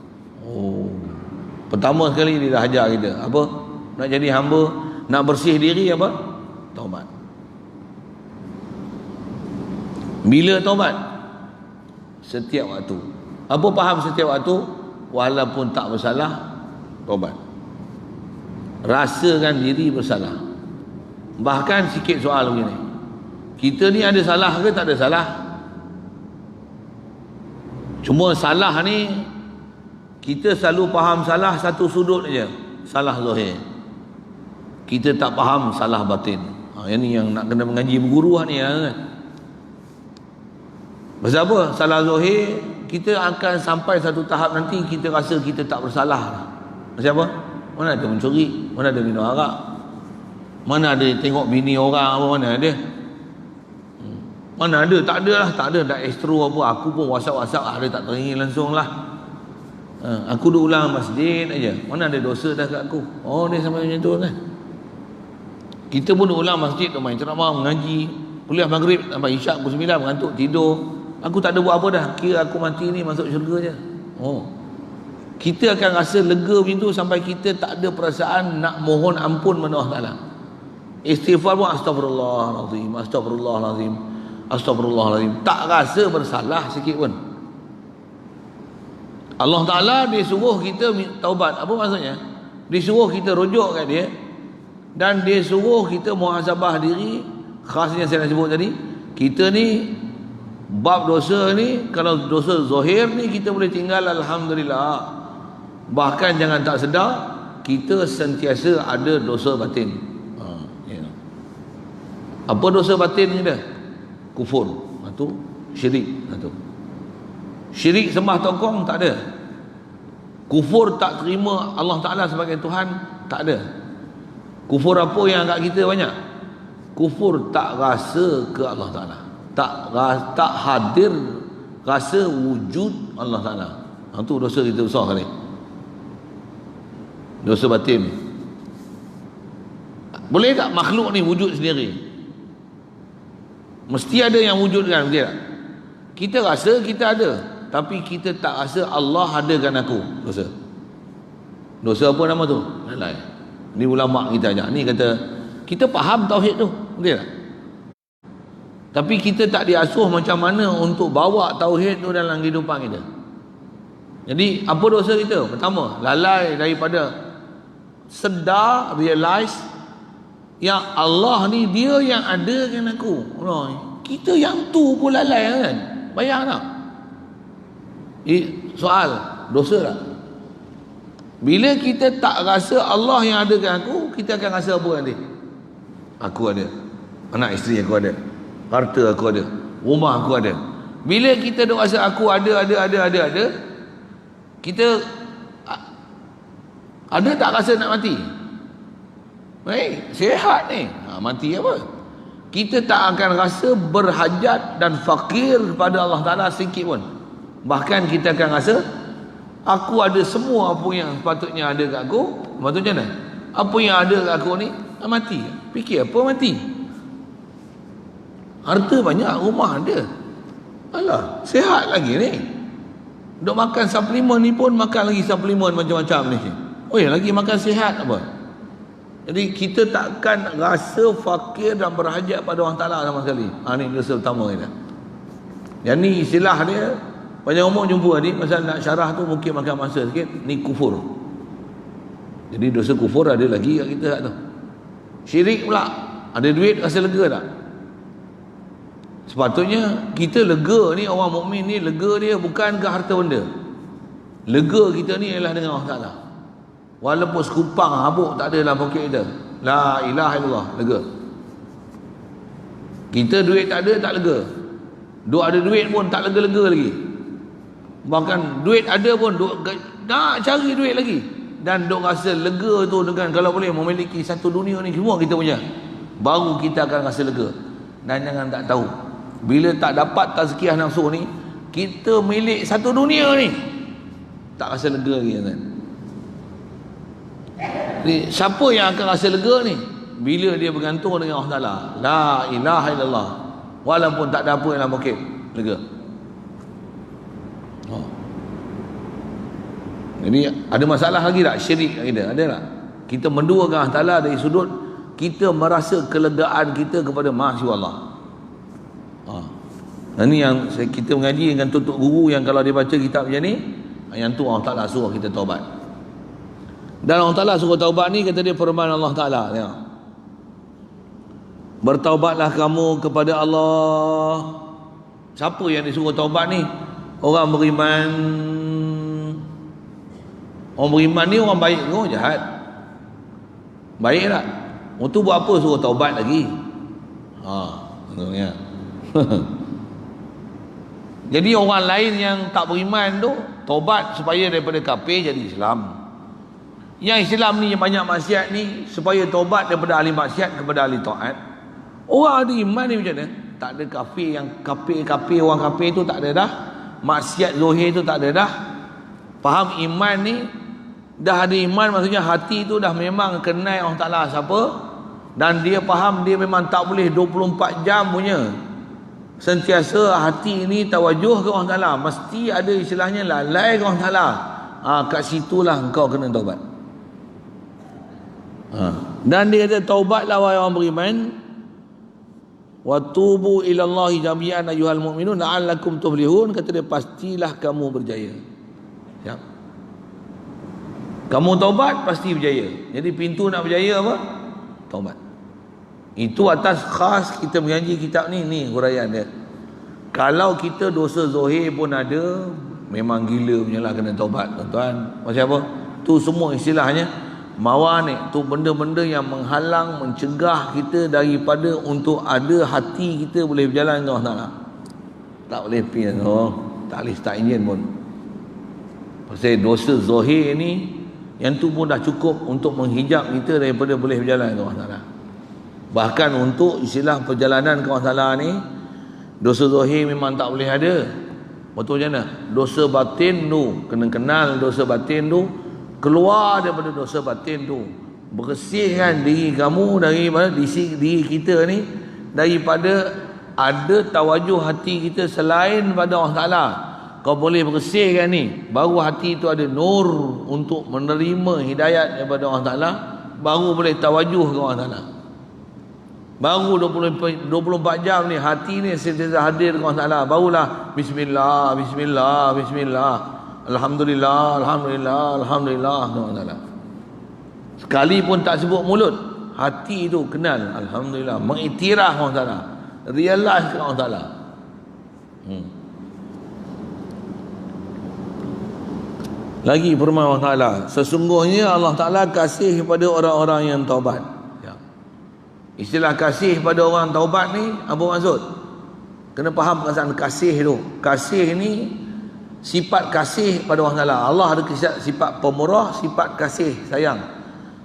Pertama sekali dia dah ajar kita apa? Nak jadi hamba, nak bersih diri apa? Taubat. Bila taubat? Setiap waktu. Apa faham setiap waktu? Walaupun tak bersalah, taubat. Rasakan diri bersalah. Bahkan sikit soal begini, kita ni ada salah ke tak ada salah? Cuma salah ni kita selalu faham salah satu sudut aja, salah zahir. Kita tak faham salah batin. Yang ni yang nak kena mengaji berguru ni kan. Pasal apa? Salah zahir, kita akan sampai satu tahap nanti kita rasa kita tak bersalah. Macam apa? Mana ada mencuri, mana ada minum arak, mana ada tengok bini orang apa, mana ada? Mana ada? Tak ada lah, tak ada. Tak extro apa. Aku pun whatsapp ada tak teringin langsung lah. Aku duduk ulang masjid aja. Mana ada dosa dah kat aku. Oh, dia sampai macam tu kan. Kita pun duduk ulang masjid, duduk main ceramah, mengaji, kuliah maghrib sampai isyak pukul 9, mengantuk tidur. Aku tak ada buat apa dah. Kira aku mati ni masuk syurga je. Oh. Kita akan rasa lega macam tu sampai kita tak ada perasaan nak mohon ampun pada Allah Ta'ala. Istighfar pun astagfirullahalazim, astagfirullahalazim, astagfirullahalazim. Tak rasa bersalah sikit pun. Allah Ta'ala dia suruh kita taubat. Apa maksudnya? Dia suruh kita rujuk kat dia, dan dia suruh kita muhasabah diri. Khasnya saya nak sebut tadi, kita ni bab dosa ni, kalau dosa zahir ni kita boleh tinggal alhamdulillah. Bahkan jangan tak sedar, kita sentiasa ada dosa batin. Apa dosa batin ni dah? Kufur, itu syirik, itu syirik sembah tokong, tak ada. Kufur tak terima Allah Ta'ala sebagai Tuhan, tak ada. Kufur apa yang kat kita banyak? Kufur tak rasa ke Allah Ta'ala, tak hadir rasa wujud Allah Ta'ala. Itu dosa kita besar kali, dosa batin. Boleh tak makhluk ni wujud sendiri? Mesti ada yang wujudkan, betul tak? Kita rasa kita ada, tapi kita tak rasa Allah adakan aku. Dosa apa nama tu? Lalai. Ni ulama kita ajak. Ni kata kita faham tauhid tu, betul tak? Tapi kita tak diasuh macam mana untuk bawa tauhid tu dalam kehidupan kita. Jadi apa dosa kita? Pertama, lalai daripada sedar, realize yang Allah ni dia yang adakan aku. Kita yang tu pun lalai kan? Bayang tak? Soal, dosa tak? Bila kita tak rasa Allah yang adakan aku, kita akan rasa apa nanti? Aku ada, anak isteri aku ada, harta aku ada, rumah aku ada. Bila kita duk rasa aku ada, kita ada tak rasa nak mati? Baik, sihat ni, mati apa? Kita tak akan rasa berhajat dan fakir kepada Allah Ta'ala sikit pun. Bahkan kita akan rasa aku ada semua apa yang sepatutnya ada kat aku. Maksudnya mana? Apa yang ada kat aku ni mati. Fikir apa mati? Harta banyak, rumah ada, alah, sihat lagi ni. Duk makan suplemen ni pun makan lagi suplemen macam-macam ni. Oh ya, lagi makan sihat apa? Jadi kita takkan rasa fakir dan berhajat pada Allah Ta'ala sama sekali. Ini dosa utama kita. Yang ni istilah dia, banyak umur jumpa ni, masa nak syarah tu mungkin makan masa sikit. Ni kufur. Jadi dosa kufur ada lagi kat kita kat tu. Syirik pula, ada duit rasa lega tak? Sepatutnya kita lega ni, orang mukmin ni lega dia bukan ke harta benda. Lega kita ni ialah dengan Allah Ta'ala. Walaupun sekupang habuk tak ada dalam poket kita, la ilaha illallah, lega. Kita duit tak ada, tak lega. Duk ada duit pun tak lega-lega lagi. Bahkan duit ada pun duk nak cari duit lagi. Dan duk rasa lega tu dengan kalau boleh memiliki satu dunia ni semua kita punya, baru kita akan rasa lega. Dan jangan tak tahu, bila tak dapat tazkiyah nafsu ni, kita milik satu dunia ni, tak rasa lega lagi kan? Jadi, siapa yang akan rasa lega ni? Bila dia bergantung dengan Allah Ta'ala, la ilaha illallah, walaupun tak ada apa dalam poket, lega. Jadi ada masalah lagi tak syirik kita? Ada tak? Kita menduakan Allah Ta'ala dari sudut kita merasa kelegaan kita kepada Masya Allah. Ini yang kita mengaji dengan tutup guru yang kalau dia baca kitab macam ni, yang tu Allah Ta'ala suruh kita taubat. Dan Allah Ta'ala suruh taubat ni, kata dia firman Allah Ta'ala, tengok, bertaubatlah kamu kepada Allah. Siapa yang disuruh taubat ni? Orang beriman. Orang beriman ni orang baik ke orang jahat? Baik tak? Orang tu buat apa suruh taubat lagi? Maksudnya jadi orang lain yang tak beriman tu taubat supaya daripada kafir jadi Islam. Yang Islam ni yang banyak maksiat ni supaya taubat daripada ahli maksiat kepada ahli taat. Orang ada iman ni macam mana? Tak ada kafir yang kafir orang kafir tu tak ada dah. Maksiat zahir tu tak ada dah. Faham iman ni? Dah ada iman, maksudnya hati tu dah memang kenal Allah Ta'ala siapa, dan dia faham dia memang tak boleh 24 jam punya sentiasa hati ni tawajuh ke Allah Ta'ala, mesti ada istilahnya lalai ke Allah Ta'ala. Kat situlah engkau kena taubat. Dan dia kata taubatlah wahai orang beriman, wa tubu ilallahi jami'an ayyuhal mu'minun la'allakum tuflihun. Kata dia pastilah kamu berjaya. Siap. Kamu taubat pasti berjaya. Jadi pintu nak berjaya apa? Taubat. Itu atas khas kita mengaji kitab ni huraian dia. Kalau kita dosa zahir pun ada, memang gila punya lah kena taubat, tuan-tuan. Macam apa? Tu semua istilahnya mawanik, tu benda-benda yang menghalang, mencegah kita daripada untuk ada hati kita boleh berjalan dengan Allah Ta'ala. Tak boleh pergi, tak boleh start enjin pun. Pasal dosa zahir ni, yang tu pun dah cukup untuk menghijab kita daripada boleh berjalan dengan Allah Ta'ala. Bahkan untuk istilah perjalanan ke Allah Ta'ala ni, dosa zahir memang tak boleh ada. Betul macam mana? Dosa batin tu, kena kenal dosa batin tu, keluar daripada dosa batin tu, bersihkan diri kamu daripada diri kita ni, daripada ada tawajuh hati kita selain pada Allah Ta'ala. Kau boleh bersihkan ni, baru hati itu ada nur untuk menerima hidayat daripada Allah Ta'ala, baru boleh tawajuh ke Allah Ta'ala. Baru 24 jam ni hati ni sentiasa hadir ke Allah Ta'ala, barulah bismillah, bismillah, bismillah, alhamdulillah, alhamdulillah, alhamdulillah Allah Ta'ala. Sekali pun tak sebut mulut, hati itu kenal alhamdulillah, mengiktiraf Allah Ta'ala, realize ke Allah Ta'ala. Lagi firman Allah Ta'ala, sesungguhnya Allah Ta'ala kasih kepada orang-orang yang taubat. Istilah kasih pada orang taubat ni apa maksud? Kena faham perasaan kasih tu. Kasih ni sifat kasih pada Allah Ta'ala. Allah ada sifat pemurah, sifat kasih sayang.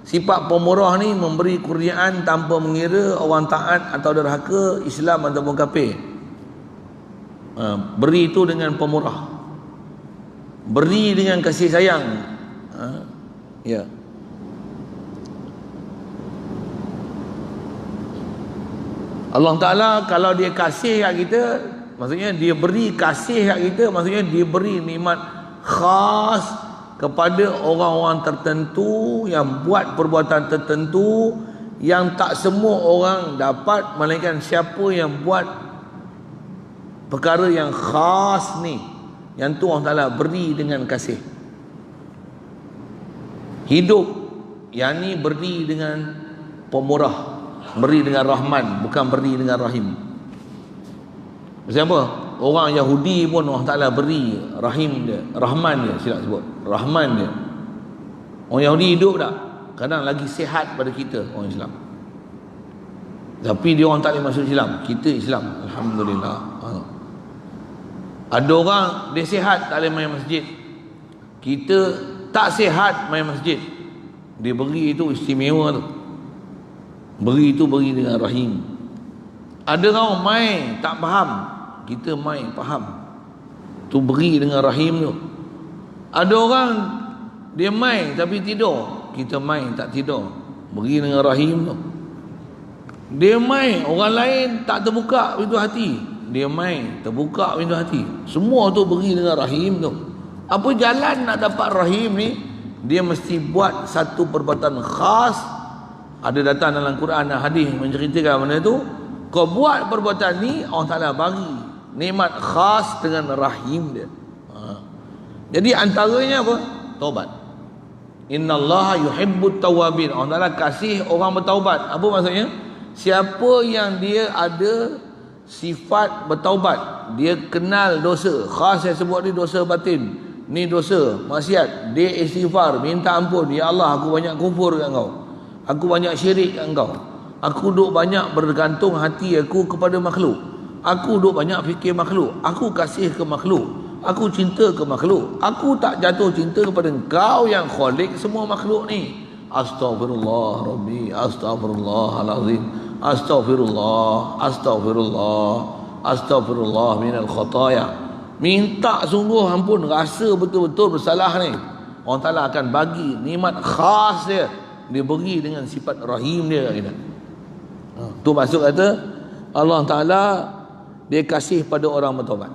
Sifat pemurah ni memberi kurniaan tanpa mengira orang taat atau derhaka, Islam ataupun kafir. Beri itu dengan pemurah, beri dengan kasih sayang. Ya. Allah Ta'ala kalau dia kasih kat kita, maksudnya dia beri kasih kat kita, maksudnya dia beri nikmat khas kepada orang-orang tertentu yang buat perbuatan tertentu yang tak semua orang dapat, melainkan siapa yang buat perkara yang khas ni, yang tu Allah Ta'ala beri dengan kasih. Hidup yang ni beri dengan pemurah, beri dengan rahman, bukan beri dengan rahim. Macam apa? Orang Yahudi pun Allah Ta'ala beri rahim dia, rahman dia, silap sebut rahman dia. Orang Yahudi hidup tak? Kadang lagi sihat pada kita orang Islam, tapi dia orang tak boleh masuk Islam. Kita Islam, alhamdulillah. Ada orang dia sihat tak boleh main masjid, kita tak sihat main masjid. Dia beri itu istimewa tu, beri itu beri dengan rahim. Ada orang main tak faham, kita main faham, tu beri dengan rahim tu. Ada orang dia main tapi tidur, kita main tak tidur, beri dengan rahim tu. Dia main, orang lain tak terbuka pintu hati, dia main terbuka pintu hati. Semua tu beri dengan rahim tu. Apa jalan nak dapat rahim ni? Dia mesti buat satu perbuatan khas. Ada datang dalam Quran dan hadis menceritakan benda tu. Kau buat perbuatan ni, Allah Ta'ala bagi nikmat khas dengan rahim dia. Jadi antaranya apa? Taubat. Innallaha yuhibbut tawwabin. Allah Ta'ala kasih orang bertaubat. Apa maksudnya? Siapa yang dia ada sifat bertaubat, dia kenal dosa. Khas saya sebut ni dosa batin. Ni dosa, maksiat. Dia istighfar, minta ampun. Ya Allah, aku banyak kufur kat Engkau. Aku banyak syirik kat Engkau. Aku duk banyak bergantung hati aku kepada makhluk. Aku duk banyak fikir makhluk. Aku kasih ke makhluk. Aku cinta ke makhluk. Aku tak jatuh cinta kepada Engkau yang khalik semua makhluk ni. Astaghfirullah Rabbi, astaghfirullahalazim, astaghfirullah, astaghfirullah, astaghfirullah minal khataya. Minta sungguh ampun, rasa betul-betul bersalah ni. Allah Ta'ala akan bagi nikmat khas dia. Dia beri dengan sifat rahim dia. Tu maksud kata Allah Ta'ala dia kasih pada orang bertaubat.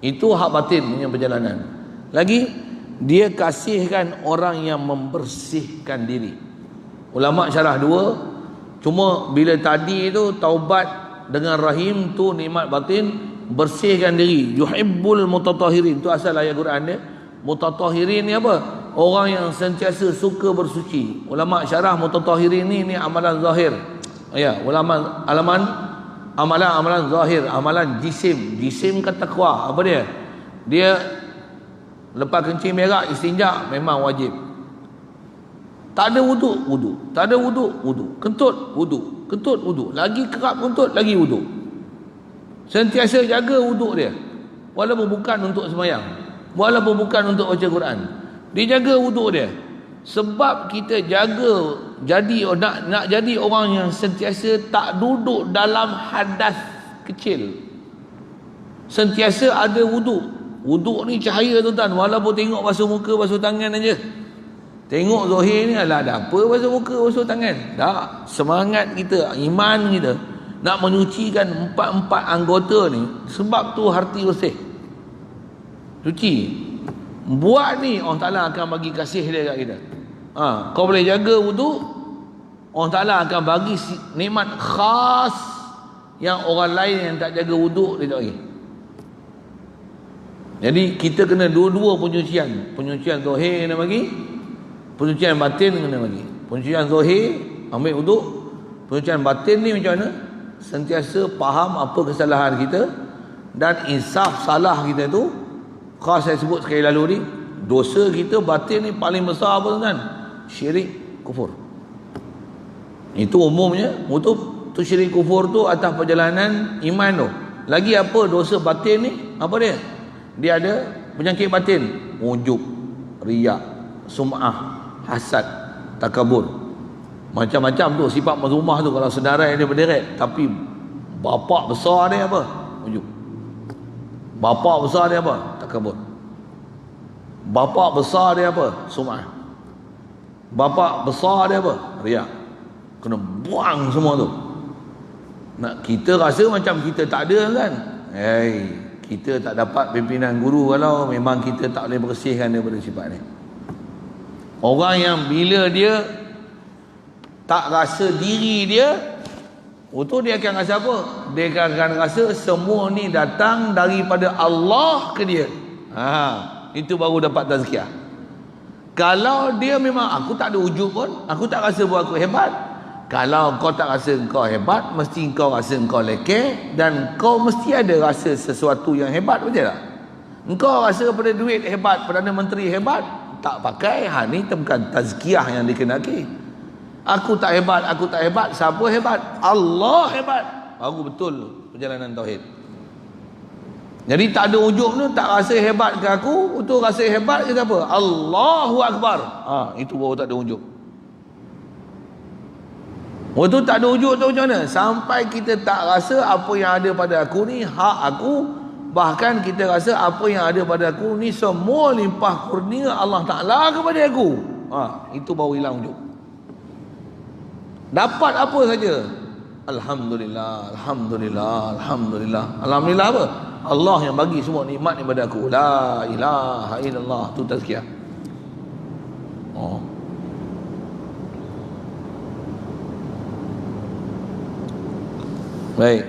Itu hak batin punya perjalanan. Lagi dia kasihkan orang yang membersihkan diri. Ulama syarah dua. Cuma bila tadi tu taubat dengan rahim tu nikmat batin, bersihkan diri. Yuhibbul mutatahhirin, tu asal ayat Quran dia. Mutatahhirin ni apa? Orang yang sentiasa suka bersuci. Ulama syarah mutatahhirin ni amalan zahir. Ya, ulama amalan zahir, amalan jisim. Jisim kan takwa. Apa dia? Dia lepas kencing berak, istinja memang wajib. Tak ada wuduk, wuduk. Tak ada wuduk, wuduk. Kentut, wuduk. Kentut, wuduk. Lagi kerap kentut, lagi wuduk. Sentiasa jaga wuduk dia. Walaupun bukan untuk sembahyang, walaupun bukan untuk baca Quran, dia jaga wuduk dia. Sebab kita jaga, jadi nak jadi orang yang sentiasa tak duduk dalam hadas kecil. Sentiasa ada wuduk. Wuduk ni cahaya tuan-tuan. Walaupun tengok basuh muka, basuh tangan aja. Tengok zahir ni ada apa basuh muka, basuh tangan. Tak. Semangat kita, iman kita nak menyucikan empat-empat anggota ni. Sebab tu hati bersih. Cuci. Buat ni Allah Ta'ala akan bagi kasih dia kat kita. Kau boleh jaga wuduk, Allah Ta'ala akan bagi nikmat khas yang orang lain yang tak jaga wuduk dia tak bagi. Jadi kita kena dua-dua penyucian. Penyucian zahir kena bagi, penyucian batin kena bagi. Penyucian zahir ambil wuduk, penyucian batin ni macam mana? Sentiasa faham apa kesalahan kita dan insaf salah kita tu. Khas saya sebut sekali lalu ni, dosa kita batin ni paling besar apa tuan? Syirik, kufur. Itu umumnya. Tu syirik kufur tu atas perjalanan iman tu. Lagi apa dosa batin ni? Apa dia? Dia ada penyakit batin, ujub, riak, sum'ah, hasad, takabur. Macam-macam tu sifat mazmumah tu. Kalau sedarai dia berderet, tapi bapak besar dia apa? Ujub. Bapak besar dia apa? Takabur. Bapak besar dia apa? Sum'ah. Bapak besar dia apa? Riak. Kena buang semua tu. Nak kita rasa macam kita tak ada kan? Kita tak dapat pimpinan guru kalau memang kita tak boleh bersihkan daripada sifat ni. Orang yang bila dia tak rasa diri dia, itu dia akan rasa apa? Dia akan rasa semua ni datang daripada Allah ke dia. Itu baru dapat tazkiyah. Kalau dia memang aku tak ada wujud pun, aku tak rasa buat aku hebat. Kalau kau tak rasa kau hebat, mesti kau rasa kau lekeh, dan kau mesti ada rasa sesuatu yang hebat, betul tak? Engkau rasa pada duit hebat, Perdana Menteri hebat, tak pakai, ni bukan tazkiyah yang dikenaki. Aku tak hebat, siapa hebat? Allah hebat. Baru betul perjalanan tauhid. Jadi tak ada ujub tu, tak rasa hebat ke aku, itu rasa hebat ke apa? Allahu Akbar. Itu baru tak ada ujub. Waktu tak ada wujud tu macam mana? Sampai kita tak rasa apa yang ada pada aku ni hak aku. Bahkan kita rasa apa yang ada pada aku ni semua limpah kurnia Allah Ta'ala kepada aku. Itu baru hilang wujud. Dapat apa saja? Alhamdulillah, Alhamdulillah, Alhamdulillah. Alhamdulillah apa? Allah yang bagi semua nikmat ni pada aku. La ilaha illallah, tu tazkiyah. Baik,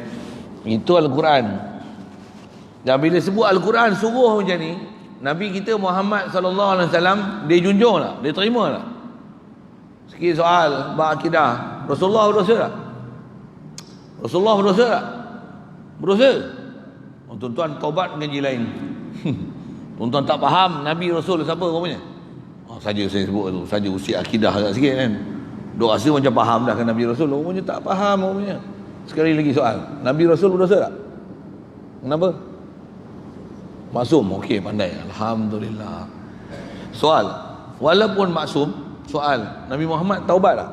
itu Al-Quran. Dan bila sebut Al-Quran suruh macam ni, Nabi kita Muhammad sallallahu alaihi wasallam, dia junjung tak? Dia terima tak? Sikit soal bab akidah. Rasulullah berdosa tak? Rasulullah berdosa tak? Berdosa. Tuan-tuan taubat ngaji lain. Tuan-tuan tak faham Nabi Rasul siapa rupanya? Saja saya sebut tu, saja usia akidah agak sikit kan. Duk rasa macam faham dah kan Nabi Rasul, rupanya tak faham rupanya. Sekali lagi soal, Nabi Rasul berdosa tak? Kenapa? Maksum, okey, pandai, alhamdulillah. Soal, walaupun maksum, soal, Nabi Muhammad taubat tak?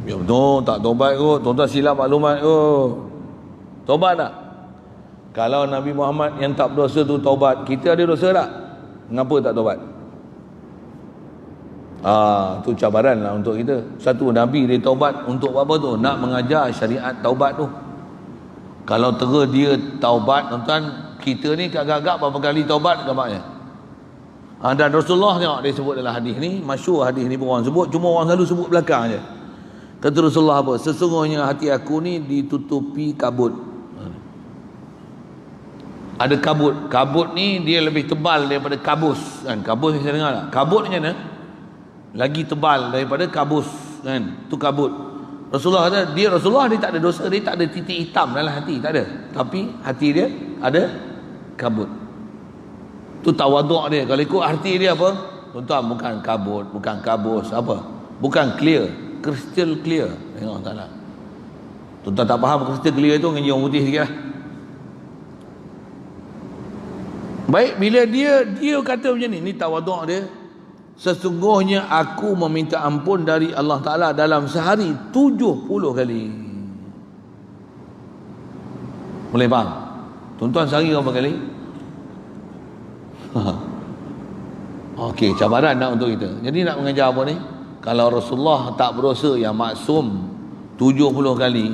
Ya betul, tak taubat kot. Tuan-tuan silap maklumat kot. Taubat tak? Kalau Nabi Muhammad yang tak berdosa tu taubat, kita ada dosa tak? Kenapa tak taubat? Tu cabaran lah untuk kita. Satu, Nabi dia taubat untuk apa tu? Nak mengajar syariat taubat tu. Kalau terus dia taubat, tuan-tuan, kita ni agak-agak berapa kali taubat gambarnya. Dan Rasulullah tengok dia sebut dalam hadis ni, masyhur hadis ni pun orang sebut, cuma orang selalu sebut belakang je. Kata Rasulullah apa? Sesungguhnya hati aku ni ditutupi kabut. Ada kabut. Kabut ni dia lebih tebal daripada kabus kan. Kabus saya dengar tak? Kabut macam mana? Lagi tebal daripada kabus kan. Tu kabut. Rasulullah kata, Rasulullah dia tak ada dosa, dia tak ada titik hitam dalam hati, tak ada. Tapi hati dia ada kabut. Tu tawaduk dia. Kalau ikut hati dia apa? Tuan-tuan, bukan kabut, bukan kabus, apa? Bukan clear, crystal clear. Tengok tak lah. Tuan-tuan tak faham crystal clear tu, ngaji orang putih sikit lah. Baik, bila dia kata macam ni tawaduk dia. Sesungguhnya aku meminta ampun dari Allah Ta'ala dalam sehari 70 kali. Boleh faham? Tuan-tuan sehari berapa kali? Okey, cabaran nak untuk kita. Jadi nak mengajar apa ni? Kalau Rasulullah tak berdosa yang maksum 70 kali,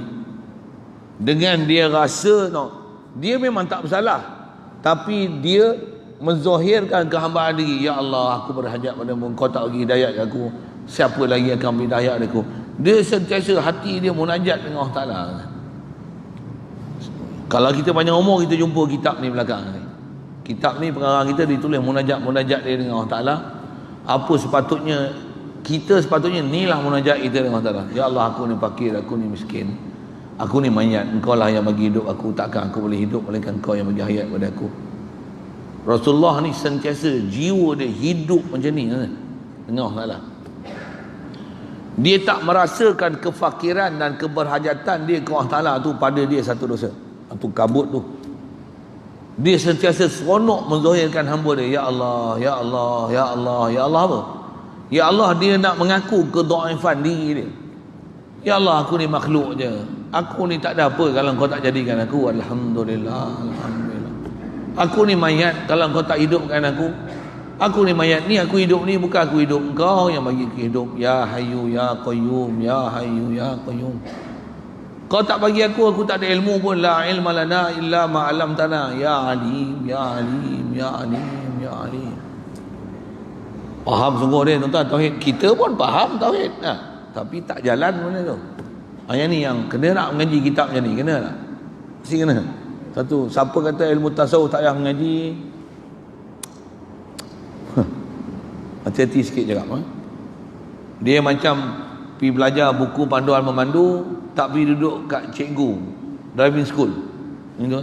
dengan dia rasa dia memang tak bersalah, tapi dia menzahirkan kehambaan diri. Ya Allah, aku berhajat padamu, Engkau tak bagi hidayat aku, siapa lagi akan beri hidayat aku? Dia sentiasa hati dia munajat dengan Allah Ta'ala. Kalau kita panjang umur, kita jumpa kitab ni belakang ni. Kitab ni pengarang kita ditulis munajat dia dengan Allah Ta'ala. Apa sepatutnya kita sepatutnya inilah munajat kita dengan Allah Ta'ala. Ya Allah, aku ni fakir, aku ni miskin, aku ni mayat, Engkau lah yang bagi hidup aku, takkan aku boleh hidup melainkan Engkau yang bagi hayat pada aku. Rasulullah ni sentiasa jiwa dia hidup macam ni dengan Allah Ta'ala. Dia tak merasakan kefakiran dan keberhajatan dia ke Allah Ta'ala tu pada dia satu dosa, tu kabut tu. Dia sentiasa seronok menzahirkan hamba dia. Ya Allah, Ya Allah, Ya Allah, Ya Allah apa? Ya Allah, dia nak mengaku kedaifan diri dia. Ya Allah, aku ni makhluk je, aku ni tak ada apa kalau Engkau tak jadikan aku. Alhamdulillah, Alhamdulillah. Aku ni mayat kalau Engkau tak hidupkan aku. Aku ni mayat ni, aku hidup ni bukan aku hidup, Engkau yang bagi aku hidup. Ya Hayyu Ya Qayyum, Ya Hayyu Ya Qayyum. Kau tak bagi aku tak ada ilmu pun. La ilma lana illa ma 'allamtana. Ya Alim, Ya Alim, Ya Alim, Ya Alim. Faham sungguh dia tuan-tuan tauhid. Kita pun faham tauhid, tapi tak jalan mana tu. Yang ni yang kena nak mengaji kitab macam ni, kena tak? Mesti kena. Satu, siapa kata ilmu tasawuf tak payah mengaji, hati-hati sikit cakap. Dia macam pergi belajar buku panduan memandu, tak pergi duduk kat cikgu driving school gitu.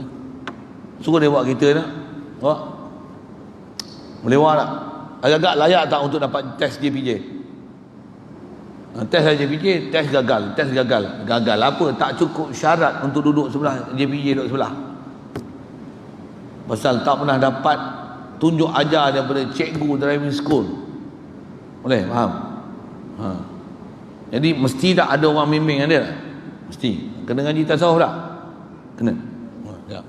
Suruh dia buat kereta nak buat, boleh buat tak? Agak-agak layak tak untuk dapat test JPJ? Test JPJ, test gagal. Gagal apa? Tak cukup syarat untuk duduk sebelah JPJ, duduk sebelah. Pasal tak pernah dapat tunjuk ajar daripada cikgu driving school. Boleh faham? Jadi mesti tak ada orang bimbing ada tak? Mesti. Kena ngaji tasawuf tak? Kena. Ya.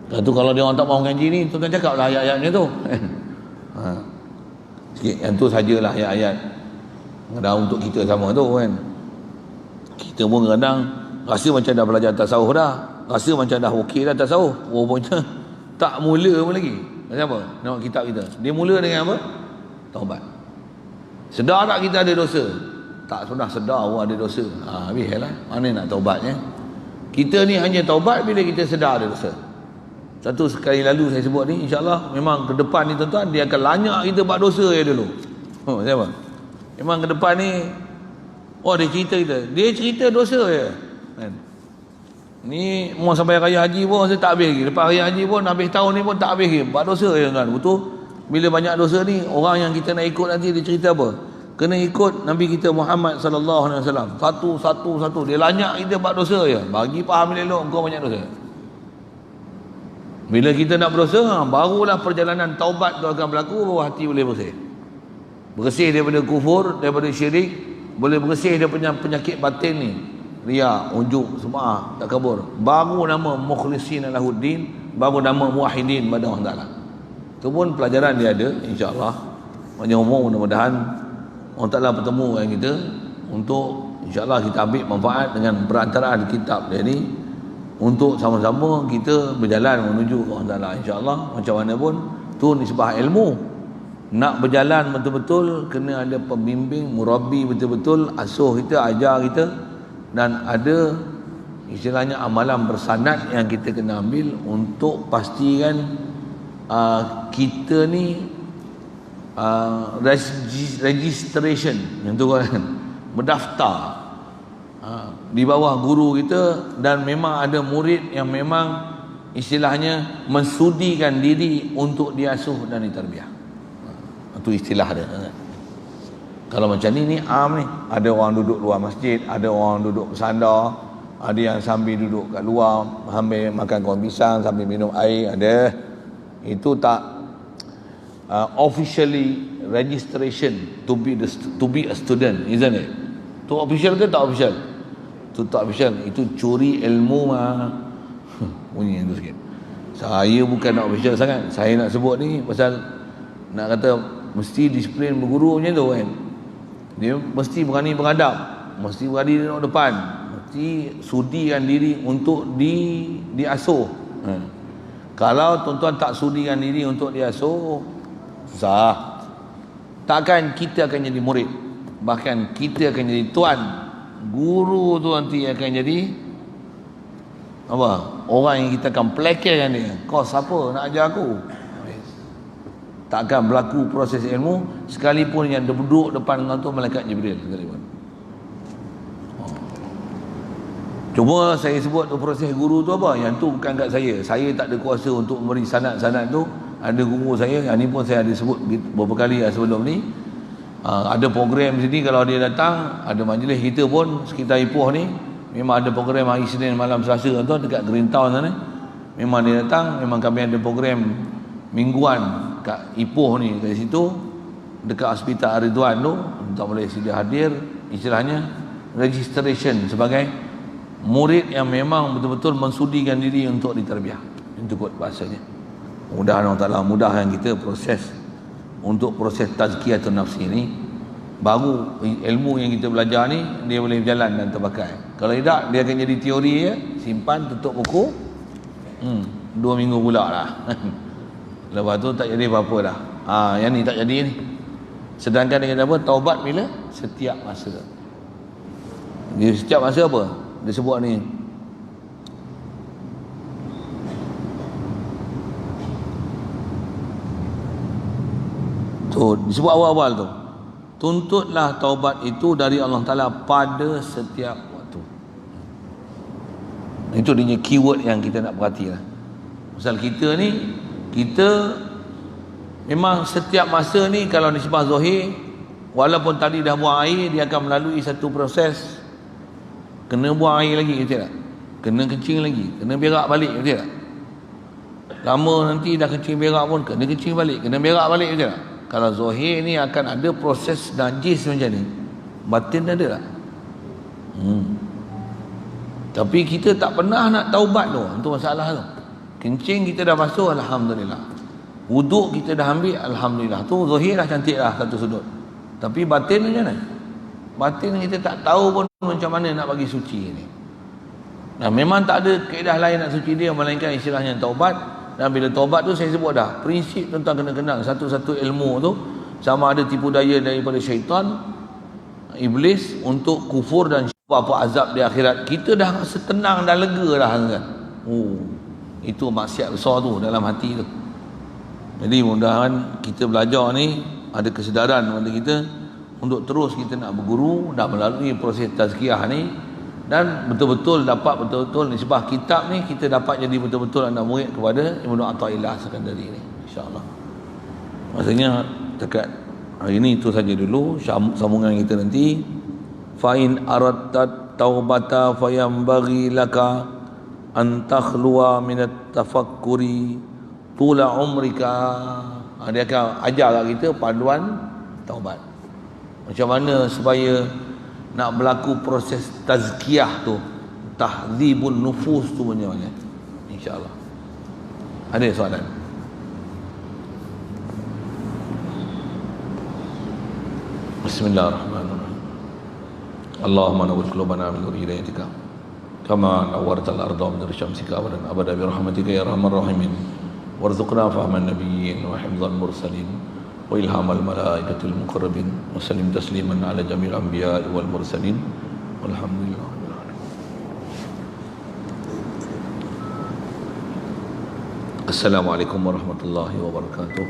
Lepas tu kalau dia orang tak mahu ngaji ni, tuan-tuan cakap lah ayat-ayatnya tu. Sikit. Yang tu sajalah ayat-ayat. Dah untuk kita sama tu kan. Kita pun kadang rasa macam dah belajar tasawuf dah. rasa macam dah okey dah tasawuf, rupanya tak mula pun lagi. Macam apa? Tengok kitab kita, dia mula dengan apa? Taubat. Sedar tak kita ada dosa? Tak sudah sedar pun ada dosa. Habis lah, mana nak taubatnya? Kita ni hanya taubat bila kita sedar ada dosa. Satu sekali lalu saya sebut ni, insyaAllah memang ke depan ni tuan-tuan, dia akan lanyak kita buat dosa ya dulu. Macam apa? Memang ke depan ni, dia cerita kita, dia cerita dosa je kan? Ni mau sampai raya haji pun saya tak habis lagi. Lepas raya haji pun habis tahun ni pun tak habis lagi, buat dosa je kan. Betul, bila banyak dosa ni, orang yang kita nak ikut nanti dia cerita apa? Kena ikut Nabi kita Muhammad sallallahu alaihi wasallam. Satu dia lanyak kita buat dosa je, bagi faham elok kau banyak dosa. Bila kita nak berdosa, barulah perjalanan taubat tu akan berlaku, baru hati boleh bersih. Bersih daripada kufur, daripada syirik, boleh bersih daripada penyakit batin ni, riya, ujub, sum'ah, takabur. Baru nama mukhlisin lahuddin, baru nama muwahhidin pada Allah Taala. Itu pun pelajaran dia ada, insya-Allah. Panjang umur, mudah-mudahan Allah Taala bertemu dengan kita untuk insya-Allah kita ambil manfaat dengan perantaraan kitab dia ni, untuk sama-sama kita berjalan menuju ke Allah Taala, insya-Allah. Macam mana pun tu nisbah ilmu. Nak berjalan betul-betul kena ada pembimbing, murabbi betul-betul, asuh kita, ajar kita, dan ada istilahnya amalan bersanad yang kita kena ambil untuk pastikan kita ni registration yang tu kan, berdaftar di bawah guru kita, dan memang ada murid yang memang istilahnya mensudikan diri untuk diasuh dan ditarbiyah. Itu istilah dia. Kalau macam ni am ni, ada orang duduk luar masjid, ada orang duduk bersandar, ada yang sambil duduk kat luar sambil makan kuah pisang, sambil minum air, ada. Itu tak officially registration to be a student, isn't it? Tu official ke tak official? Tu tak official, itu curi ilmu bunyi tu sikit. Saya bukan nak official sangat. Saya nak sebut ni pasal nak kata mesti disiplin berguru macam tu kan. Dia mesti berani beradab, mesti berani duduk depan, mesti sudikan diri untuk diasuh. Kalau tuan-tuan tak sudikan diri untuk diasuh, susah. Takkan kita akan jadi murid, bahkan kita akan jadi tuan. Guru tu nanti akan jadi apa? Orang yang kita akan pelekelkan dia. Kau siapa nak ajar aku? Tak akan berlaku proses ilmu sekalipun yang duduk depan dengan tu malaikat Jibril sekalipun. Cuma saya sebut tu proses guru tu apa? Yang tu bukan kat saya. Saya tak ada kuasa untuk memberi sanad-sanad tu. Ada guru saya, yang ni pun saya ada sebut beberapa kali sebelum ni. Ada program sini kalau dia datang, ada majlis kita pun sekitar Ipoh ni, memang ada program hari Isnin malam Selasa tu dekat Green Town sana. Memang dia datang, memang kami ada program mingguan kat Ipoh ni, kat situ dekat Hospital Ar-Ridwan tu. Tak boleh sedia hadir, istilahnya registration sebagai murid yang memang betul-betul mensudikan diri untuk ditarbiyah. Itu kot bahasanya. Mudah-mudahan Allah Ta'ala mudahkan kita proses untuk proses tazkiyatun nafsi ni. Baru ilmu yang kita belajar ni dia boleh berjalan dan terpakai. Kalau tidak, dia akan jadi teori je, simpan, tutup buku, 2 minggu pula lah. Lepas tu tak jadi apa-apa dah. Yang ni tak jadi ni. Sedangkan dia kata apa? Taubat bila? Setiap masa. Dia setiap masa apa? Dia sebut ni. Tu disebut awal-awal tu. Tuntutlah taubat itu dari Allah Ta'ala pada setiap waktu. Itu dia keyword yang kita nak perhatikan. Pasal kita ni, kita memang setiap masa ni, kalau nisbah zahir, walaupun tadi dah buang air, dia akan melalui satu proses. Kena buang air lagi, betul tak? Kena kencing lagi, kena berak balik, betul tak? Lama nanti dah kencing berak pun kena kencing balik, kena berak balik, betul tak? Kalau zahir ni akan ada proses najis macam ni, batin ada tak? Tapi kita tak pernah nak taubat tu, itu masalah tu. Kencing kita dah basuh, alhamdulillah. Wuduk kita dah ambil, alhamdulillah. Tu zahir dah cantik lah satu sudut. Tapi batin macam mana? Batin kita tak tahu pun macam mana nak bagi suci ni. Nah, memang tak ada kaedah lain nak suci dia melainkan istilahnya taubat. Dan bila taubat tu saya sebut dah, prinsip tentang kena kenal satu-satu ilmu tu, sama ada tipu daya daripada syaitan, iblis untuk kufur dan apa azab di akhirat. Kita dah rasa tenang dan lega dah kan. Oh, itu maksiat besar tu dalam hati tu. Jadi mudah-mudahan kita belajar ni ada kesedaran pada kita untuk terus kita nak berguru dan melalui proses tazkiyah ni, dan betul-betul dapat betul-betul nisbah kitab ni kita dapat jadi betul-betul anak murid kepada Ibnu Athaillah Sekandari ni, insya-Allah. Maksudnya dekat hari ni itu saja dulu sambungan kita nanti. Fa in aradta taubata fayambaghi laka an takhluwa min at-tafakkuri tula umrika. Dia akan ajar kita panduan taubat. Macam mana supaya nak berlaku proses tazkiyah tu, tahdzibun nufus tu macam mana, insya-Allah. Ada soalan? Bismillahirrahmanirrahim. Allahumma nawwir qulubana min nur hidayatika kama nawwartal arda min nur syamsika abadan abada bi rahmatika ya arhamar rahimin. Warzuqna fahman nabiyyin wa hifdzal mursalin wa ilhamal malaikatil muqarrabin wa sallim tasliman ala jami'il anbiya'i wal mursalin walhamdulillah. Assalamualaikum warahmatullahi wabarakatuh.